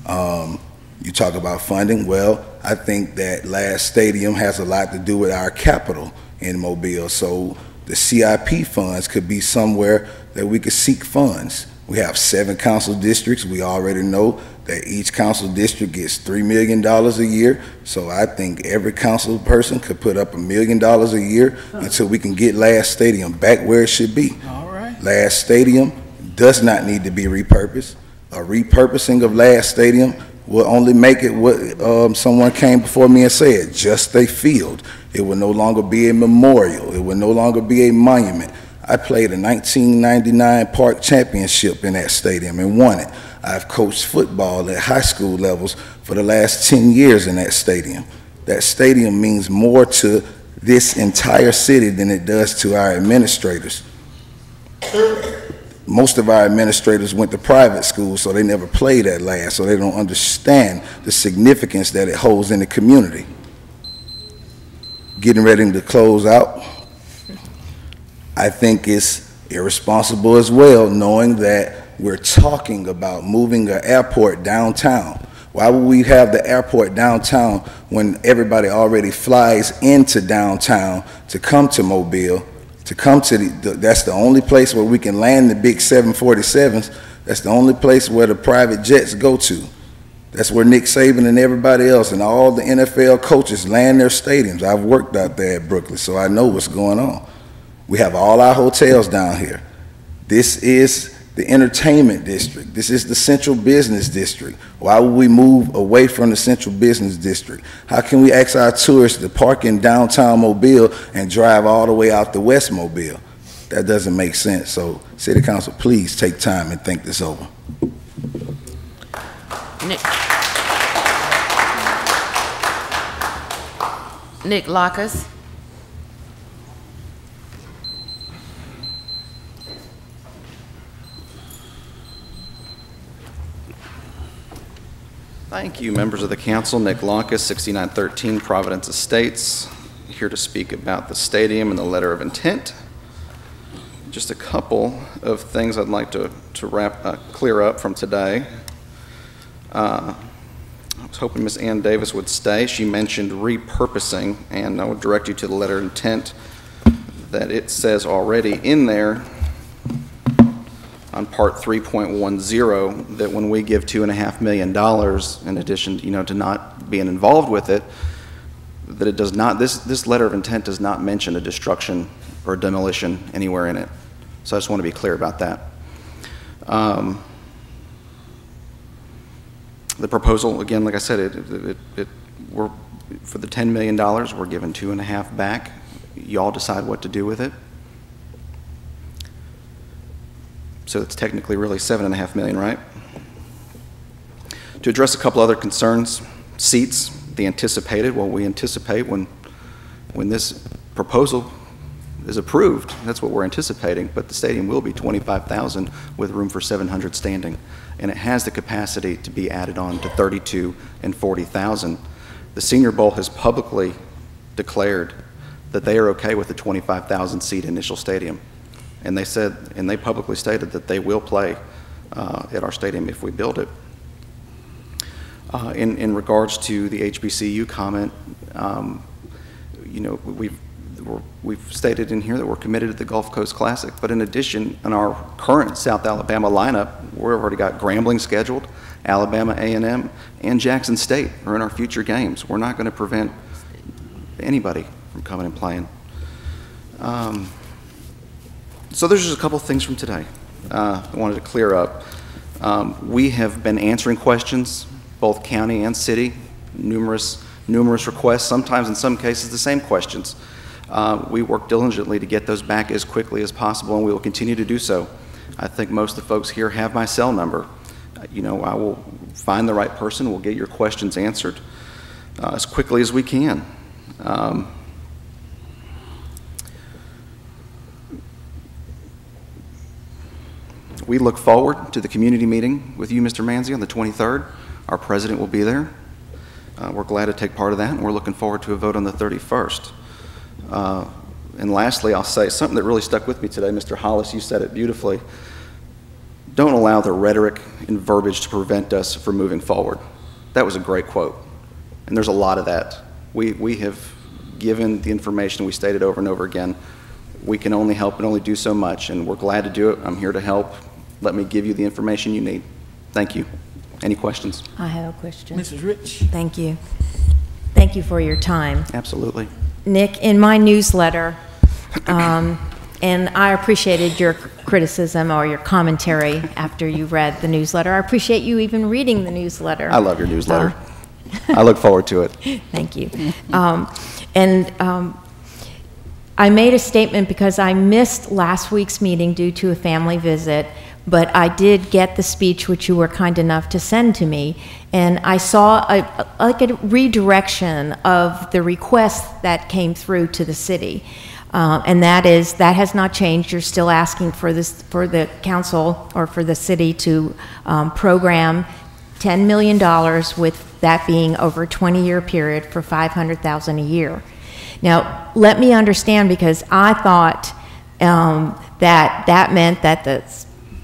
You talk about funding. Well, I think that Ladd Stadium has a lot to do with our capital in Mobile. So the CIP funds could be somewhere that we could seek funds. We have 7 council districts. We already know that each council district gets $3 million a year. So I think every council person could put up $1 million a year until we can get Ladd Stadium back where it should be. All right. Ladd Stadium does not need to be repurposed. A repurposing of Ladd Stadium will only make it what someone came before me and said, just a field. It will no longer be a memorial. It will no longer be a monument. I played a 1999 park championship in that stadium and won it. I've coached football at high school levels for the last 10 years in that stadium. That stadium means more to this entire city than it does to our administrators. Most of our administrators went to private schools, so they never played at Ladd, so they don't understand the significance that it holds in the community. Getting ready to close out, I think it's irresponsible as well, knowing that we're talking about moving an airport downtown. Why would we have the airport downtown when everybody already flies into downtown to come to Mobile, to come to that's the only place where we can land the big 747s. That's the only place where the private jets go to. That's where Nick Saban and everybody else and all the NFL coaches land their stadiums. I've worked out there at Brooklyn, so I know what's going on. We have all our hotels down here. This is the entertainment district. This is the central business district. Why would we move away from the central business district? How can we ask our tourists to park in downtown Mobile and drive all the way out to West Mobile? That doesn't make sense. So, City Council, please take time and think this over. Nick Lockus. Thank you, members of the council. Nick Lockus, 6913 Providence Estates, here to speak about the stadium and the letter of intent. Just a couple of things I'd like to clear up from today. I was hoping Ms. Ann Davis would stay. She mentioned repurposing, and I would direct you to the letter of intent that it says already in there on part 3.10 that when we give $2.5 million, in addition, to not being involved with it, that it does not. This letter of intent does not mention a destruction or demolition anywhere in it. So I just want to be clear about that. The proposal, again, like I said, we're for the $10 million, we're giving $2.5 back. Y'all decide what to do with it. So it's technically really $7.5 million, right? To address a couple other concerns, seats, the anticipated, well, we anticipate when this proposal is approved, that's what we're anticipating, but the stadium will be 25,000 with room for 700 standing, and it has the capacity to be added on to 32 and 40,000. The Senior Bowl has publicly declared that they are okay with the 25,000 seat initial stadium. And they publicly stated that they will play at our stadium if we build it. In regards to the HBCU comment, you know, we've stated in here that we're committed to the Gulf Coast Classic, but in addition, in our current South Alabama lineup, we've already got Grambling scheduled, Alabama A&M, and Jackson State are in our future games. We're not going to prevent anybody from coming and playing. So there's just a couple things from today I wanted to clear up. We have been answering questions, both county and city, numerous requests, sometimes in some cases the same questions. We work diligently to get those back as quickly as possible, and we will continue to do so. I think most of the folks here have my cell number. You know, I will find the right person, we'll get your questions answered as quickly as we can. We look forward to the community meeting with you, Mr. Manzi, on the 23rd. Our president will be there. We're glad to take part of that, and we're looking forward to a vote on the 31st. And lastly, I'll say something that really stuck with me today. Mr. Hollis, you said it beautifully. Don't allow the rhetoric and verbiage to prevent us from moving forward. That was a great quote, and there's a lot of that. We have given the information we stated over and over again. We can only help and only do so much, and we're glad to do it. I'm here to help. Let me give you the information you need. Thank you. Any questions? I have a question. Mrs. Rich? Thank you. Thank you for your time. Absolutely. Nick, in my newsletter, and I appreciated your criticism or your commentary after you read the newsletter. I appreciate you even reading the newsletter. I love your newsletter. I look forward to it. Thank you. I made a statement because I missed last week's meeting due to a family visit, but I did get the speech which you were kind enough to send to me, and I saw like a redirection of the request that came through to the city, and that has not changed. You're still asking for the council or for the city to program $10 million, with that being over a 20-year period for $500,000 a year. Now, let me understand, because I thought that meant that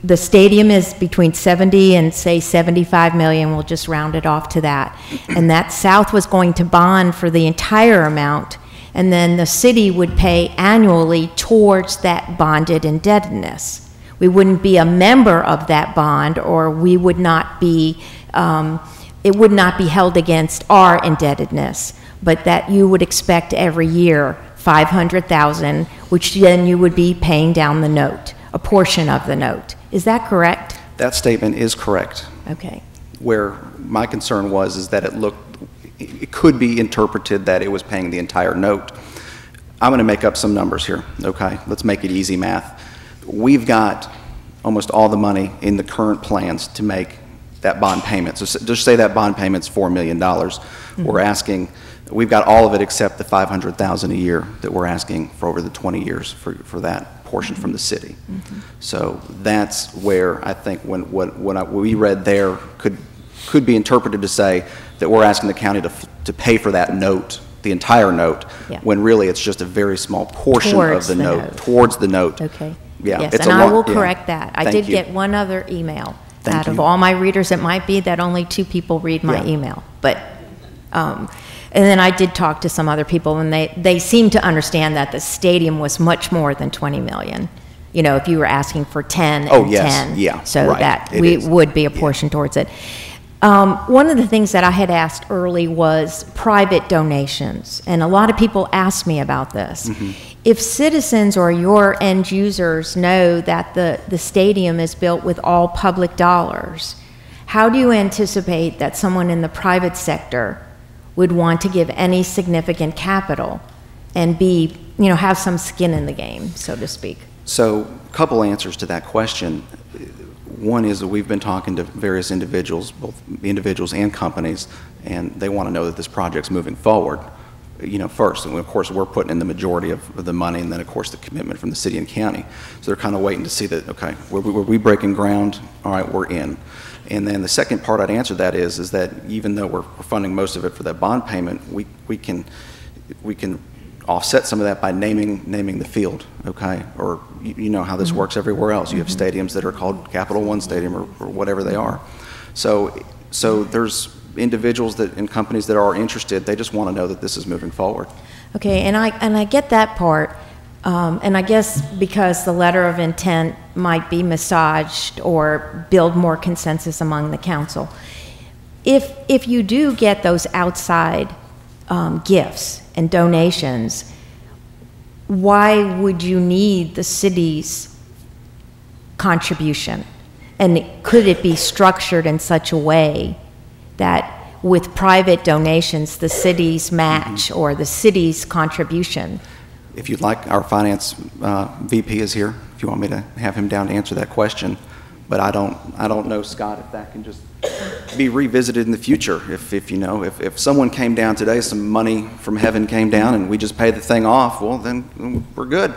the stadium is between 70 and say 75 million, we'll just round it off to that, and that South was going to bond for the entire amount, and then the city would pay annually towards that bonded indebtedness. We wouldn't be a member of that bond, or we would not be, it would not be held against our indebtedness, but that you would expect every year $500,000, which then you would be paying down the note, a portion of the note. Is that correct? That statement is correct. Okay. Where my concern was is that it could be interpreted that it was paying the entire note. I'm going to make up some numbers here, okay? Let's make it easy math. We've got almost all the money in the current plans to make that bond payment. So just say that bond payment's $4 million. Mm-hmm. We're asking, we've got all of it except the $500,000 a year that we're asking for over the 20 years for that portion from the city. Mm-hmm. So that's where I think when we read there could be interpreted to say that we're asking the county to pay for that note, the entire note, yeah, when really it's just a very small portion of the note, towards the note. Okay. Yeah, yes, and I will correct that. I did get one other email. Out of all my readers, it might be that only 2 people read my email. But, and then I did talk to some other people, and they seemed to understand that the stadium was much more than 20 million. You know, if you were asking for 10 and 10. Yeah, so right, that would be a portion towards it. One of the things that I had asked early was private donations, and a lot of people asked me about this. Mm-hmm. If citizens or your end users know that the stadium is built with all public dollars, how do you anticipate that someone in the private sector would want to give any significant capital and be, you know, have some skin in the game, so to speak? So, a couple answers to that question. One is that we've been talking to various individuals, both individuals and companies, and they want to know that this project's moving forward, you know, first. And of course, we're putting in the majority of the money, and then of course the commitment from the city and county. So they're kind of waiting to see that, okay, were we breaking ground? All right, we're in. And then the second part I'd answer that is that even though we're funding most of it for that bond payment, we can offset some of that by naming the field, okay? Or you know how this works everywhere else. You have stadiums that are called Capital One Stadium or whatever they are. So there's individuals and companies that are interested. They just want to know that this is moving forward. Okay, and I get that part, and I guess because the letter of intent might be massaged or build more consensus among the council. If you do get those outside gifts and donations, why would you need the city's contribution? And could it be structured in such a way that with private donations, the city's match or the city's contribution? If you'd like, our finance VP is here, if you want me to have him down to answer that question. But I don't know, Scott, if that can just be revisited in the future. If someone came down today, some money from heaven came down and we just paid the thing off, well, then we're good.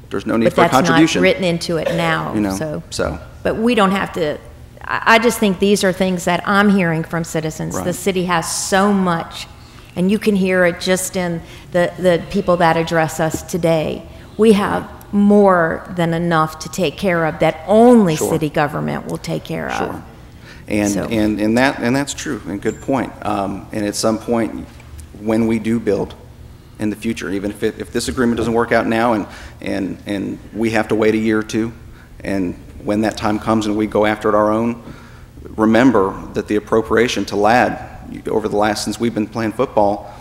There's no need for a contribution. But that's not written into it now, so. But we don't have to, I just think these are things that I'm hearing from citizens. Right. The city has so much, and you can hear it just in the people that address us today. We have more than enough to take care of that only city government will take care of. Sure. And that's true, and good point. And at some point, when we do build in the future, even if this agreement doesn't work out now and we have to wait a year or two, and when that time comes and we go after it our own, remember that the appropriation to Ladd over the last, since we've been playing football,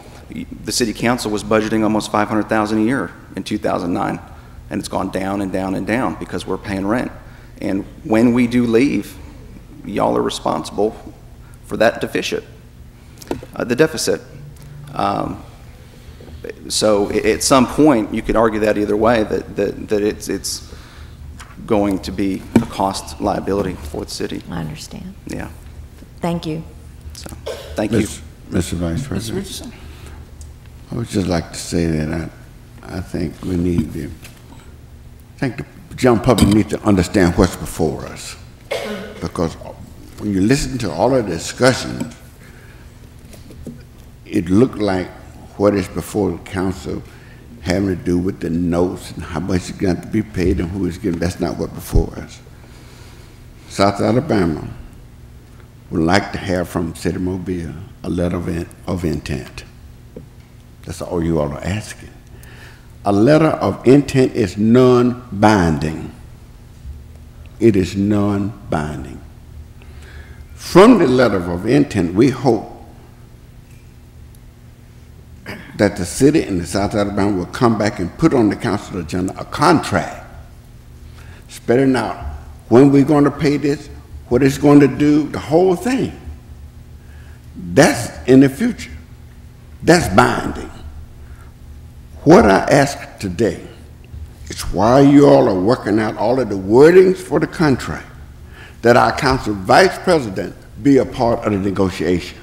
the city council was budgeting almost $500,000 a year in 2009, and it's gone down and down and down because we're paying rent. And when we do leave, y'all are responsible for that deficit, the deficit. So at some point, you could argue that either way, that it's going to be a cost liability for the city. I understand. Yeah. Thank you. So, thank you. Mr. Vice President. Ms. Richardson? I would just like to say that I think we need to, the general public needs to understand what's before us. Because when you listen to all of the discussions, it looked like what is before the council having to do with the notes and how much is going to be paid and who is getting. That's not what before us. South Alabama would like to have from City of Mobile a letter of intent. That's all you all are asking. A letter of intent is non-binding. It is non-binding. From the letter of intent, we hope that the city and the South Alabama will come back and put on the council agenda a contract spelling out when we're going to pay this, what it's going to do, the whole thing. That's in the future. That's binding. What I ask today is why you all are working out all of the wordings for the contract, that our council vice president be a part of the negotiations.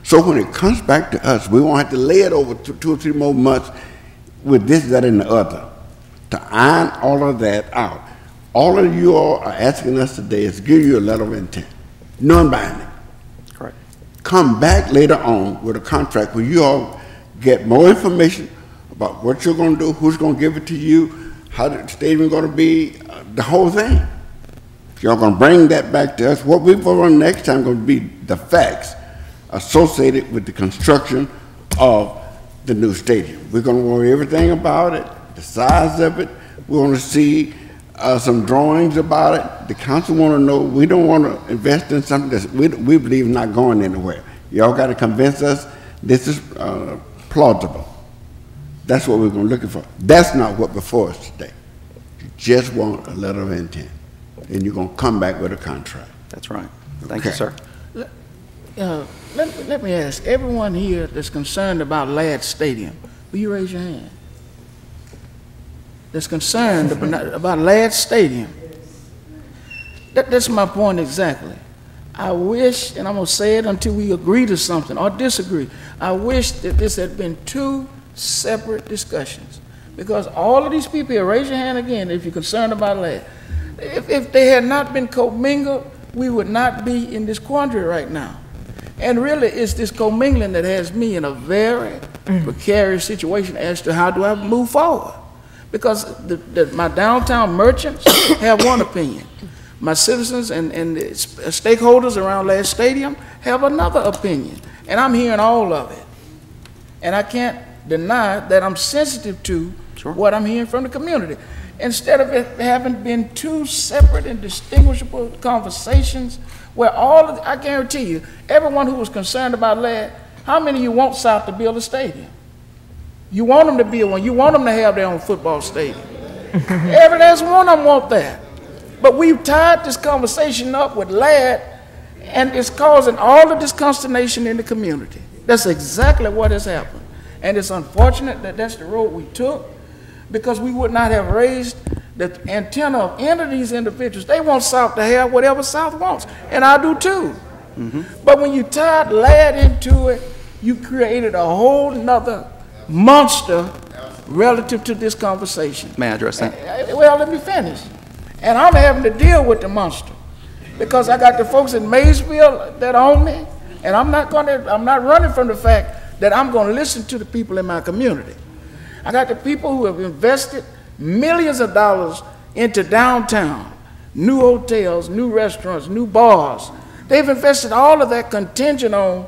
So when it comes back to us, we won't have to lay it over 2 or 3 more months with this, that, and the other to iron all of that out. All of you all are asking us today is give you a letter of intent, non-binding. Correct. Come back later on with a contract where you all get more information about what you're going to do, who's going to give it to you, how the stadium going to be, the whole thing. If y'all going to bring that back to us, what we vote on next time going to be the facts associated with the construction of the new stadium. We're going to worry everything about it, the size of it. We want to see some drawings about it. The council want to know, we don't want to invest in something that we believe not going anywhere. Y'all got to convince us this is plausible. That's what we're going to look for. That's not what before us today. You just want a letter of intent, and you're going to come back with a contract. That's right. Thank you, sir. Let me ask, everyone here that's concerned about Ladd Stadium, will you raise your hand? That's concerned about Ladd Stadium. That's my point exactly. I wish, and I'm going to say it until we agree to something or disagree, I wish that this had been 2 separate discussions. Because all of these people here, raise your hand again if you're concerned about Ladd. If they had not been commingled, we would not be in this quandary right now. And really, it's this commingling that has me in a very precarious situation as to how do I move forward. Because my downtown merchants have one opinion. My citizens and the stakeholders around Ladd Stadium have another opinion. And I'm hearing all of it. And I can't deny that I'm sensitive to what I'm hearing from the community. Instead of it having been two separate and distinguishable conversations where I guarantee you, everyone who was concerned about Ladd, how many of you want South to build a stadium? You want them to build one. You want them to have their own football stadium. Every last one of them want that. But we've tied this conversation up with Ladd, and it's causing all of this consternation in the community. That's exactly what has happened. And it's unfortunate that that's the road we took, because we would not have raised the antenna of any of these individuals. They want South to have whatever South wants, and I do too. But when you tied Ladd into it, you created a whole nother monster relative to this conversation. May I address that? Well, let me finish. And I'm having to deal with the monster because I got the folks in Maysville that own me, and I'm not running from the fact that I'm going to listen to the people in my community. I got the people who have invested millions of dollars into downtown, new hotels, new restaurants, new bars. They've invested all of that contingent on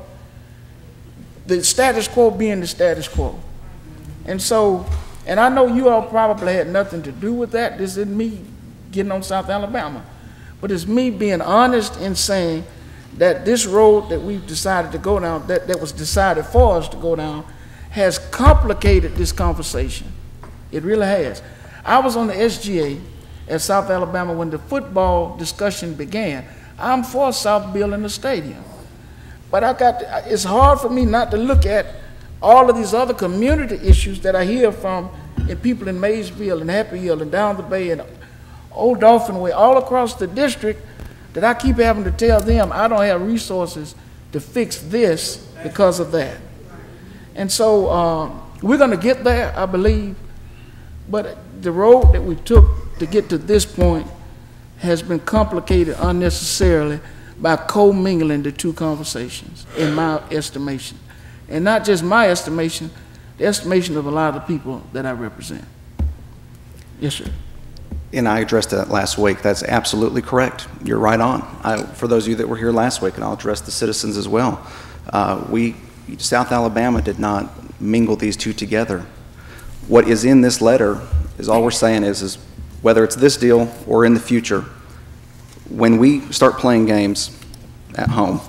the status quo being the status quo. And so, and I know you all probably had nothing to do with that. This isn't me getting on South Alabama, but it's me being honest in saying that this road that we've decided to go down, that was decided for us to go down, has complicated this conversation. It really has. I was on the SGA at South Alabama when the football discussion began. I'm for South building a stadium. But it's hard for me not to look at all of these other community issues that I hear from people in Maysville and Happy Hill and down the bay and Old Dolphin Way, all across the district, that I keep having to tell them I don't have resources to fix this because of that. And so we're going to get there, I believe, but the road that we took to get to this point has been complicated unnecessarily by co-mingling the two conversations, in my estimation. And not just my estimation, the estimation of a lot of the people that I represent. Yes, sir. And I addressed that last week. That's absolutely correct. You're right on. For those of you that were here last week, and I'll address the citizens as well, South Alabama did not mingle these two together. What is in this letter is all we're saying is whether it's this deal or in the future, when we start playing games at home,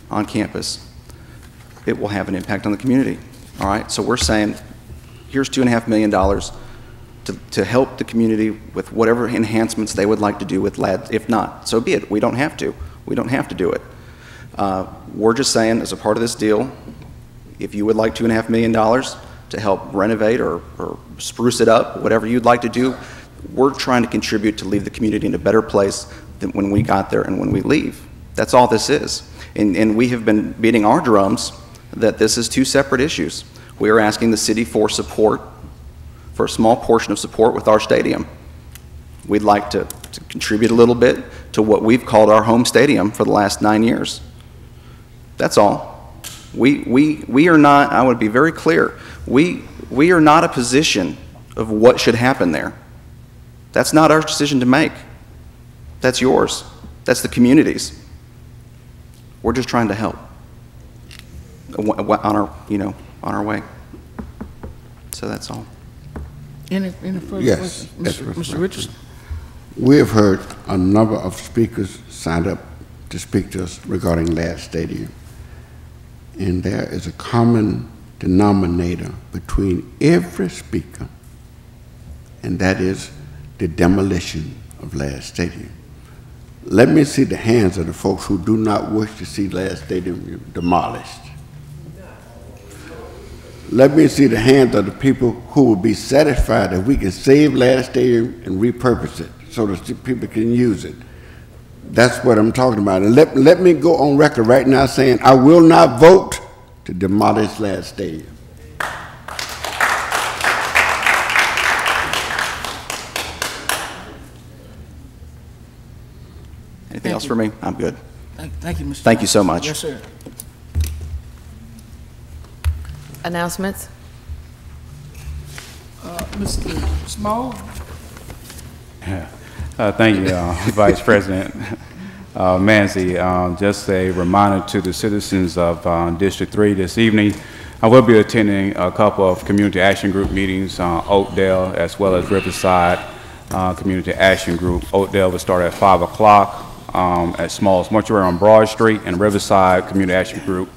on campus, it will have an impact on the community. All right, so we're saying here's $2.5 million to help the community with whatever enhancements they would like to do with Ladd. If not, so be it. We don't have to. We don't have to do it. We're just saying, as a part of this deal, if you would like $2.5 million to help renovate or spruce it up, whatever you'd like to do, we're trying to contribute to leave the community in a better place than when we got there and when we leave. That's all this is. And we have been beating our drums that this is two separate issues. We are asking the city for support, for a small portion of support with our stadium. We'd like to contribute a little bit to what we've called our home stadium for the last 9 years. That's all. We are not, I want to be very clear, we are not a position of what should happen there. That's not our decision to make. That's yours. That's the community's. We're just trying to help on our way. So that's all. Any further Yes, questions? Mr. Richardson? We have heard a number of speakers signed up to speak to us regarding Ladd Stadium. And there is a common denominator between every speaker, and that is the demolition of Ladd Stadium. Let me see the hands of the folks who do not wish to see Ladd Stadium demolished. Let me see the hands of the people who will be satisfied that we can save Ladd Stadium and repurpose it so that people can use it. That's what I'm talking about. And let me go on record right now saying I will not vote to demolish Ladd Stadium. Anything else for me? I'm good. Thank you, Mr. Thank you so much. Yes, sir. Announcements? Mr. Small? Thank you, Vice President Manzi. Just a reminder to the citizens of District 3 this evening, I will be attending a couple of community action group meetings, Oakdale as well as Riverside Community Action Group. Oakdale will start at 5 o'clock at Smalls Mortuary on Broad Street, and Riverside Community Action Group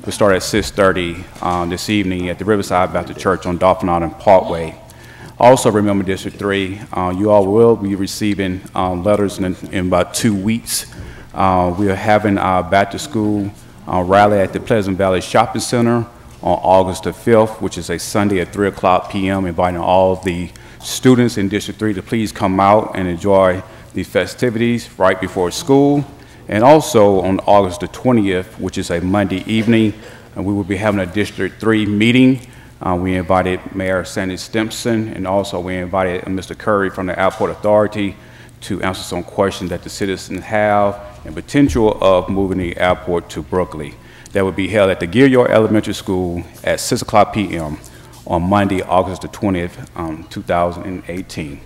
will start at 6:30 this evening at the Riverside Baptist Church on Dolphin Island Parkway. Also remember District 3, you all will be receiving letters in about 2 weeks. We are having our back to school rally at the Pleasant Valley Shopping Center on August the 5th, which is a Sunday at 3 o'clock p.m., inviting all of the students in District 3 to please come out and enjoy the festivities right before school. And also on August the 20th, which is a Monday evening, and we will be having a District 3 meeting. We invited Mayor Sandy Stimpson, and also we invited Mr. Curry from the Airport Authority to answer some questions that the citizens have and potential of moving the airport to Brooklyn. That will be held at the Gilroy Elementary School at 6 o'clock p.m. on Monday, August the 20th, 2018.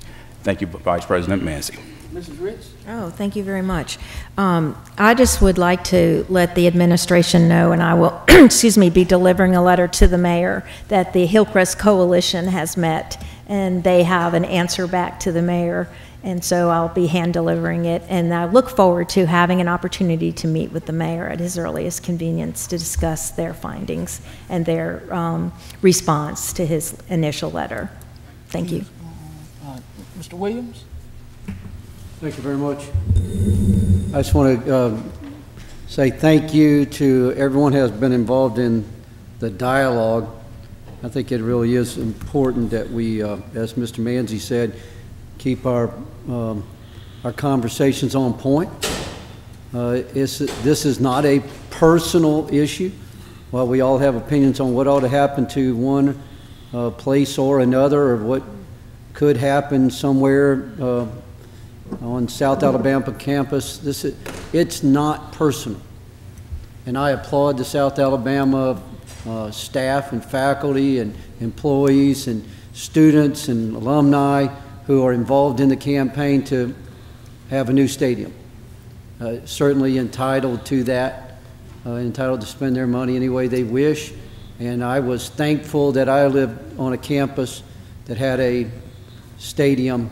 Thank you, Vice President Mancy. Mrs. Ritz? Oh, thank you very much. I just would like to let the administration know, and I will, excuse me, be delivering a letter to the mayor that the Hillcrest Coalition has met, and they have an answer back to the mayor. And so I'll be hand delivering it, and I look forward to having an opportunity to meet with the mayor at his earliest convenience to discuss their findings and their response to his initial letter. Thank you. Mr. Williams? Thank you very much. I just want to say thank you to everyone who has been involved in the dialogue. I think it really is important that we, as Mr. Manzi said, keep our conversations on point. This is not a personal issue. While we all have opinions on what ought to happen to one place or another, or what could happen somewhere on South Alabama campus, it's not personal. And I applaud the South Alabama staff and faculty and employees and students and alumni who are involved in the campaign to have a new stadium. Certainly entitled to that, entitled to spend their money any way they wish. And I was thankful that I lived on a campus that had a stadium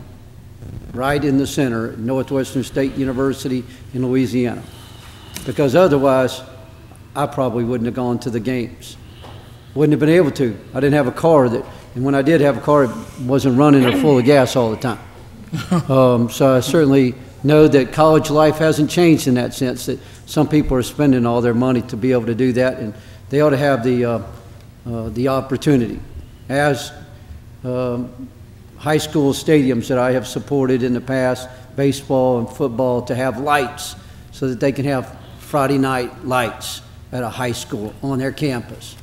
right in the center at Northwestern State University in Louisiana. Because otherwise, I probably wouldn't have gone to the games. Wouldn't have been able to. I didn't have a car and when I did have a car, it wasn't running or full of gas all the time. So I certainly know that college life hasn't changed in that sense, that some people are spending all their money to be able to do that, and they ought to have the opportunity. As high school stadiums that I have supported in the past, baseball and football, to have lights so that they can have Friday night lights at a high school on their campus.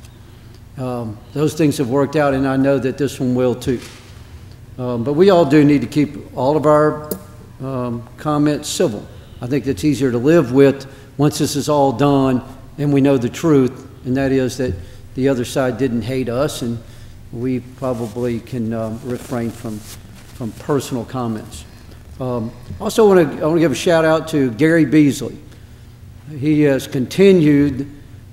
Those things have worked out, and I know that this one will too. But we all do need to keep all of our comments civil. I think that's easier to live with once this is all done and we know the truth, and that is that the other side didn't hate us, and we probably can refrain from personal comments. Also want to give a shout out to Gary Beasley. He has continued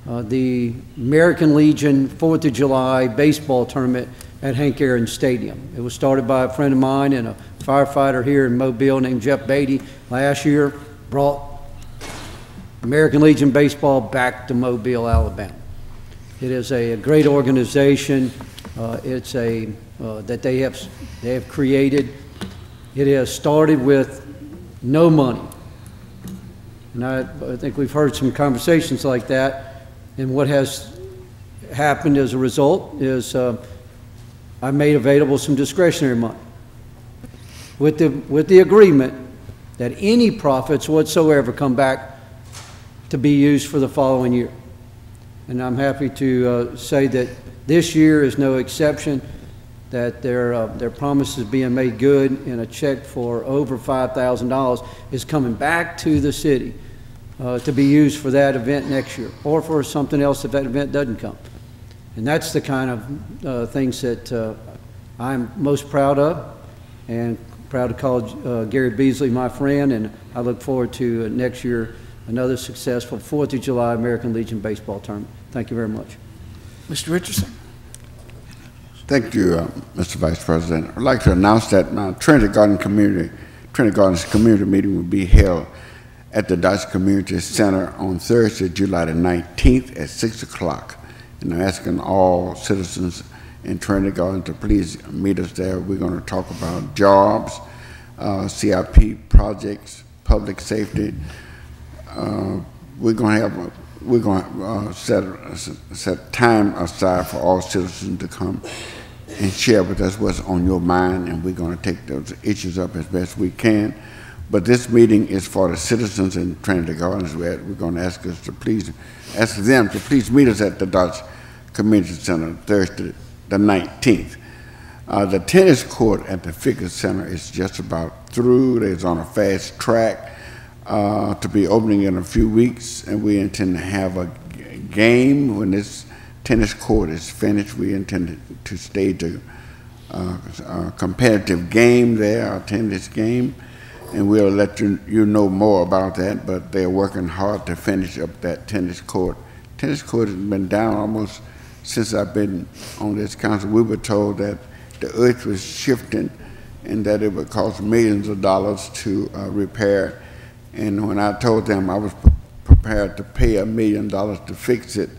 the American Legion 4th of July baseball tournament at Hank Aaron Stadium. It was started by a friend of mine and a firefighter here in Mobile named Jeff Beatty last year, brought American Legion baseball back to Mobile, Alabama. It is a great organization. It's that they have created. It has started with no money. And I think we've heard some conversations like that. And what has happened as a result is I made available some discretionary money with the agreement that any profits whatsoever come back to be used for the following year. And I'm happy to say that this year is no exception, that their promise is being made good, and a check for over $5,000 is coming back to the city to be used for that event next year, or for something else if that event doesn't come. And that's the kind of things that I'm most proud of, and proud to call Gary Beasley my friend, and I look forward to next year another successful 4th of July American Legion baseball tournament. Thank you very much. Mr. Richardson? Thank you, Mr. Vice President. I'd like to announce that my Trinity Gardens community meeting will be held at the Dodge Community Center on Thursday, July the 19th at 6 o'clock. And I'm asking all citizens in Trinity Gardens to please meet us there. We're going to talk about jobs, CIP projects, public safety. We're going to set time aside for all citizens to come and share with us what's on your mind, and we're going to take those issues up as best we can. But this meeting is for the citizens in Trinity Gardens. We're going to ask them to please meet us at the Dodge Community Center Thursday the 19th. The tennis court at the Figure Center is just about through. It's on a fast track to be opening in a few weeks, and we intend to have a game when this tennis court is finished. We intend to stage a competitive game there, a tennis game, and we'll let you know more about that, but they're working hard to finish up that tennis court. Tennis court has been down almost since I've been on this council. We were told that the earth was shifting and that it would cost millions of dollars to repair. And when I told them I was prepared to pay $1 million to fix it,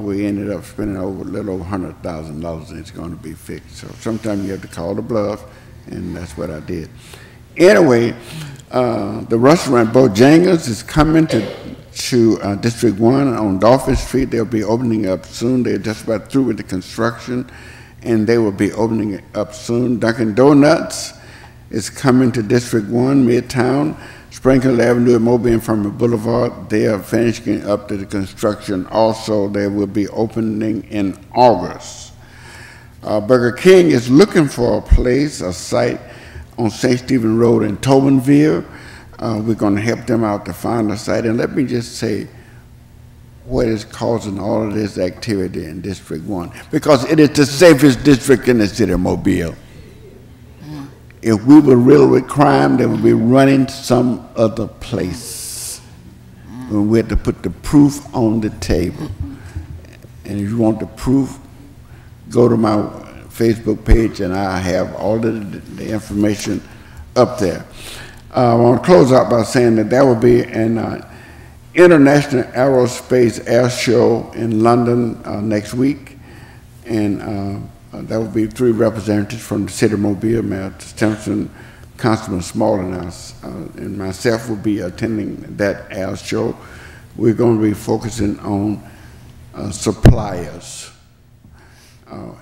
we ended up spending a little over $100,000 and it's going to be fixed. So sometimes you have to call the bluff, and that's what I did. Anyway, the restaurant Bojangles is coming to District 1 on Dolphin Street. They'll be opening up soon. They're just about through with the construction, and they will be opening it up soon. Dunkin' Donuts is coming to District 1, Midtown. Sprinkle Avenue and Mobile and Farmer Boulevard, they are finishing up the construction. Also, they will be opening in August. Burger King is looking for a site on St. Stephen Road in Tobinville. We're going to help them out to find a site. And let me just say what is causing all of this activity in District 1, because it is the safest district in the city of Mobile. If we were riddled with crime, they would be running some other place. We had to put the proof on the table. And if you want the proof, go to my Facebook page and I have all of the information up there. I want to close out by saying that there will be an International Aerospace Air Show in London next week. And there will be 3 representatives from the city of Mobile, Mayor Simpson, Councilman Small, and myself will be attending that air show. We're going to be focusing on suppliers.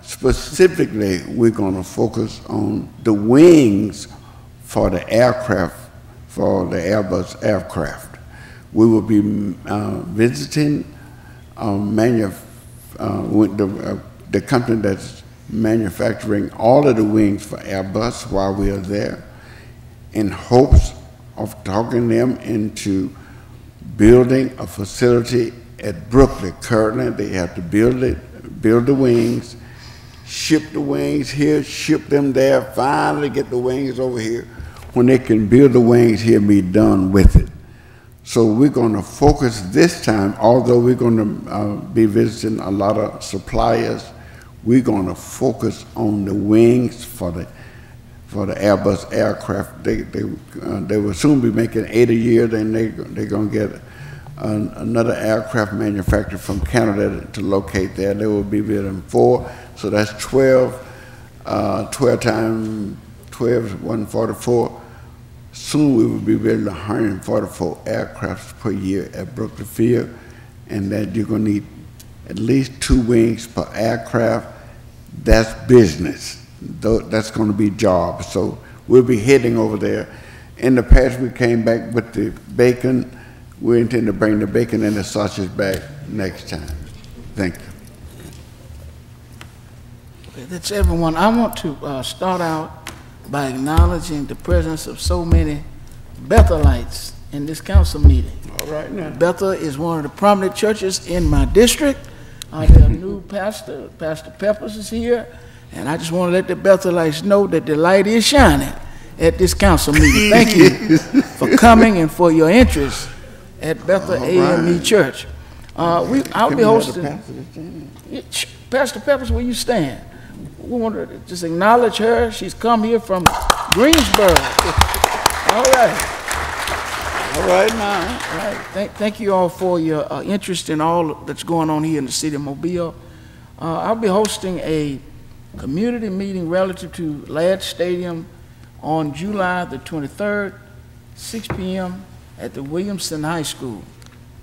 Specifically, we're going to focus on the wings for the aircraft, for the Airbus aircraft. We will be visiting the company that's manufacturing all of the wings for Airbus while we are there, in hopes of talking them into building a facility at Brooklyn. Currently, they have to build the wings, ship the wings here, ship them there, finally get the wings over here. When they can build the wings here and be done with it. So we're going to focus this time, although we're going to be visiting a lot of suppliers, we're going to focus on the wings for the Airbus aircraft. They will soon be making 8 a year, then they're going to get another aircraft manufacturer from Canada to locate there. They will be building 4, so that's 12 times 12 is 144. Soon we will be building 144 aircrafts per year at Brooklyn Field, and that you're going to need at least 2 wings per aircraft. That's business. That's going to be jobs. So we'll be heading over there. In the past, we came back with the bacon. We intend to bring the bacon and the sausage back next time. Thank you. Okay, that's everyone. I want to start out by acknowledging the presence of so many Bethelites in this council meeting. All right now. Bethel is one of the prominent churches in my district. Their new pastor, Pastor Peppers, is here, and I just want to let the Bethelites know that the light is shining at this council meeting. Thank you for coming and for your interest at Bethel AME Church. I'll be Can we have the hosting. pastor? Pastor Peppers, where you stand? We want to just acknowledge her. She's come here from Greensboro. All right. All right, now. All right. Thank you all for your interest in all that's going on here in the city of Mobile. I'll be hosting a community meeting relative to Ladd Stadium on July the 23rd, 6 p.m. at the Williamson High School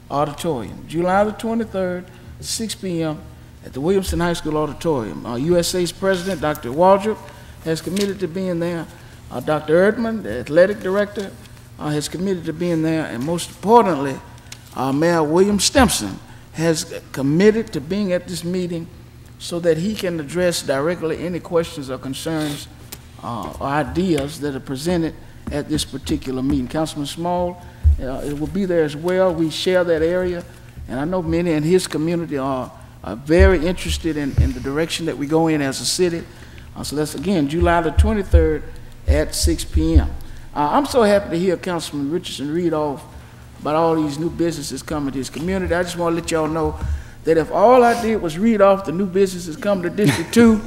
auditorium. July the 23rd, 6 p.m. at the Williamson High School auditorium. USA's president, Dr. Waldrop, has committed to being there. Dr. Erdman, the athletic director, has committed to being there. And most importantly, Mayor William Stimson has committed to being at this meeting so that he can address directly any questions or concerns or ideas that are presented at this particular meeting. Councilman Small it will be there as well. We share that area, and I know many in his community are very interested in the direction that we go in as a city. So that's, again, July the 23rd at 6 p.m. I'm so happy to hear Councilman Richardson read off about all these new businesses coming to his community. I just want to let y'all know that if all I did was read off the new businesses coming to District 2,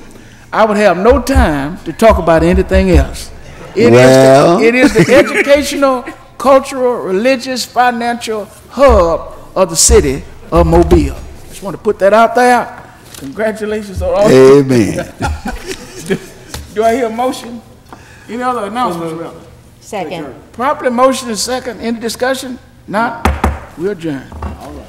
I would have no time to talk about anything else. It is the educational, cultural, religious, financial hub of the city of Mobile. Just want to put that out there. Congratulations on all. Amen. Do I hear a motion? Any other announcements, rather? Second. Properly motion and second. Any discussion? Not? We're adjourned. All right.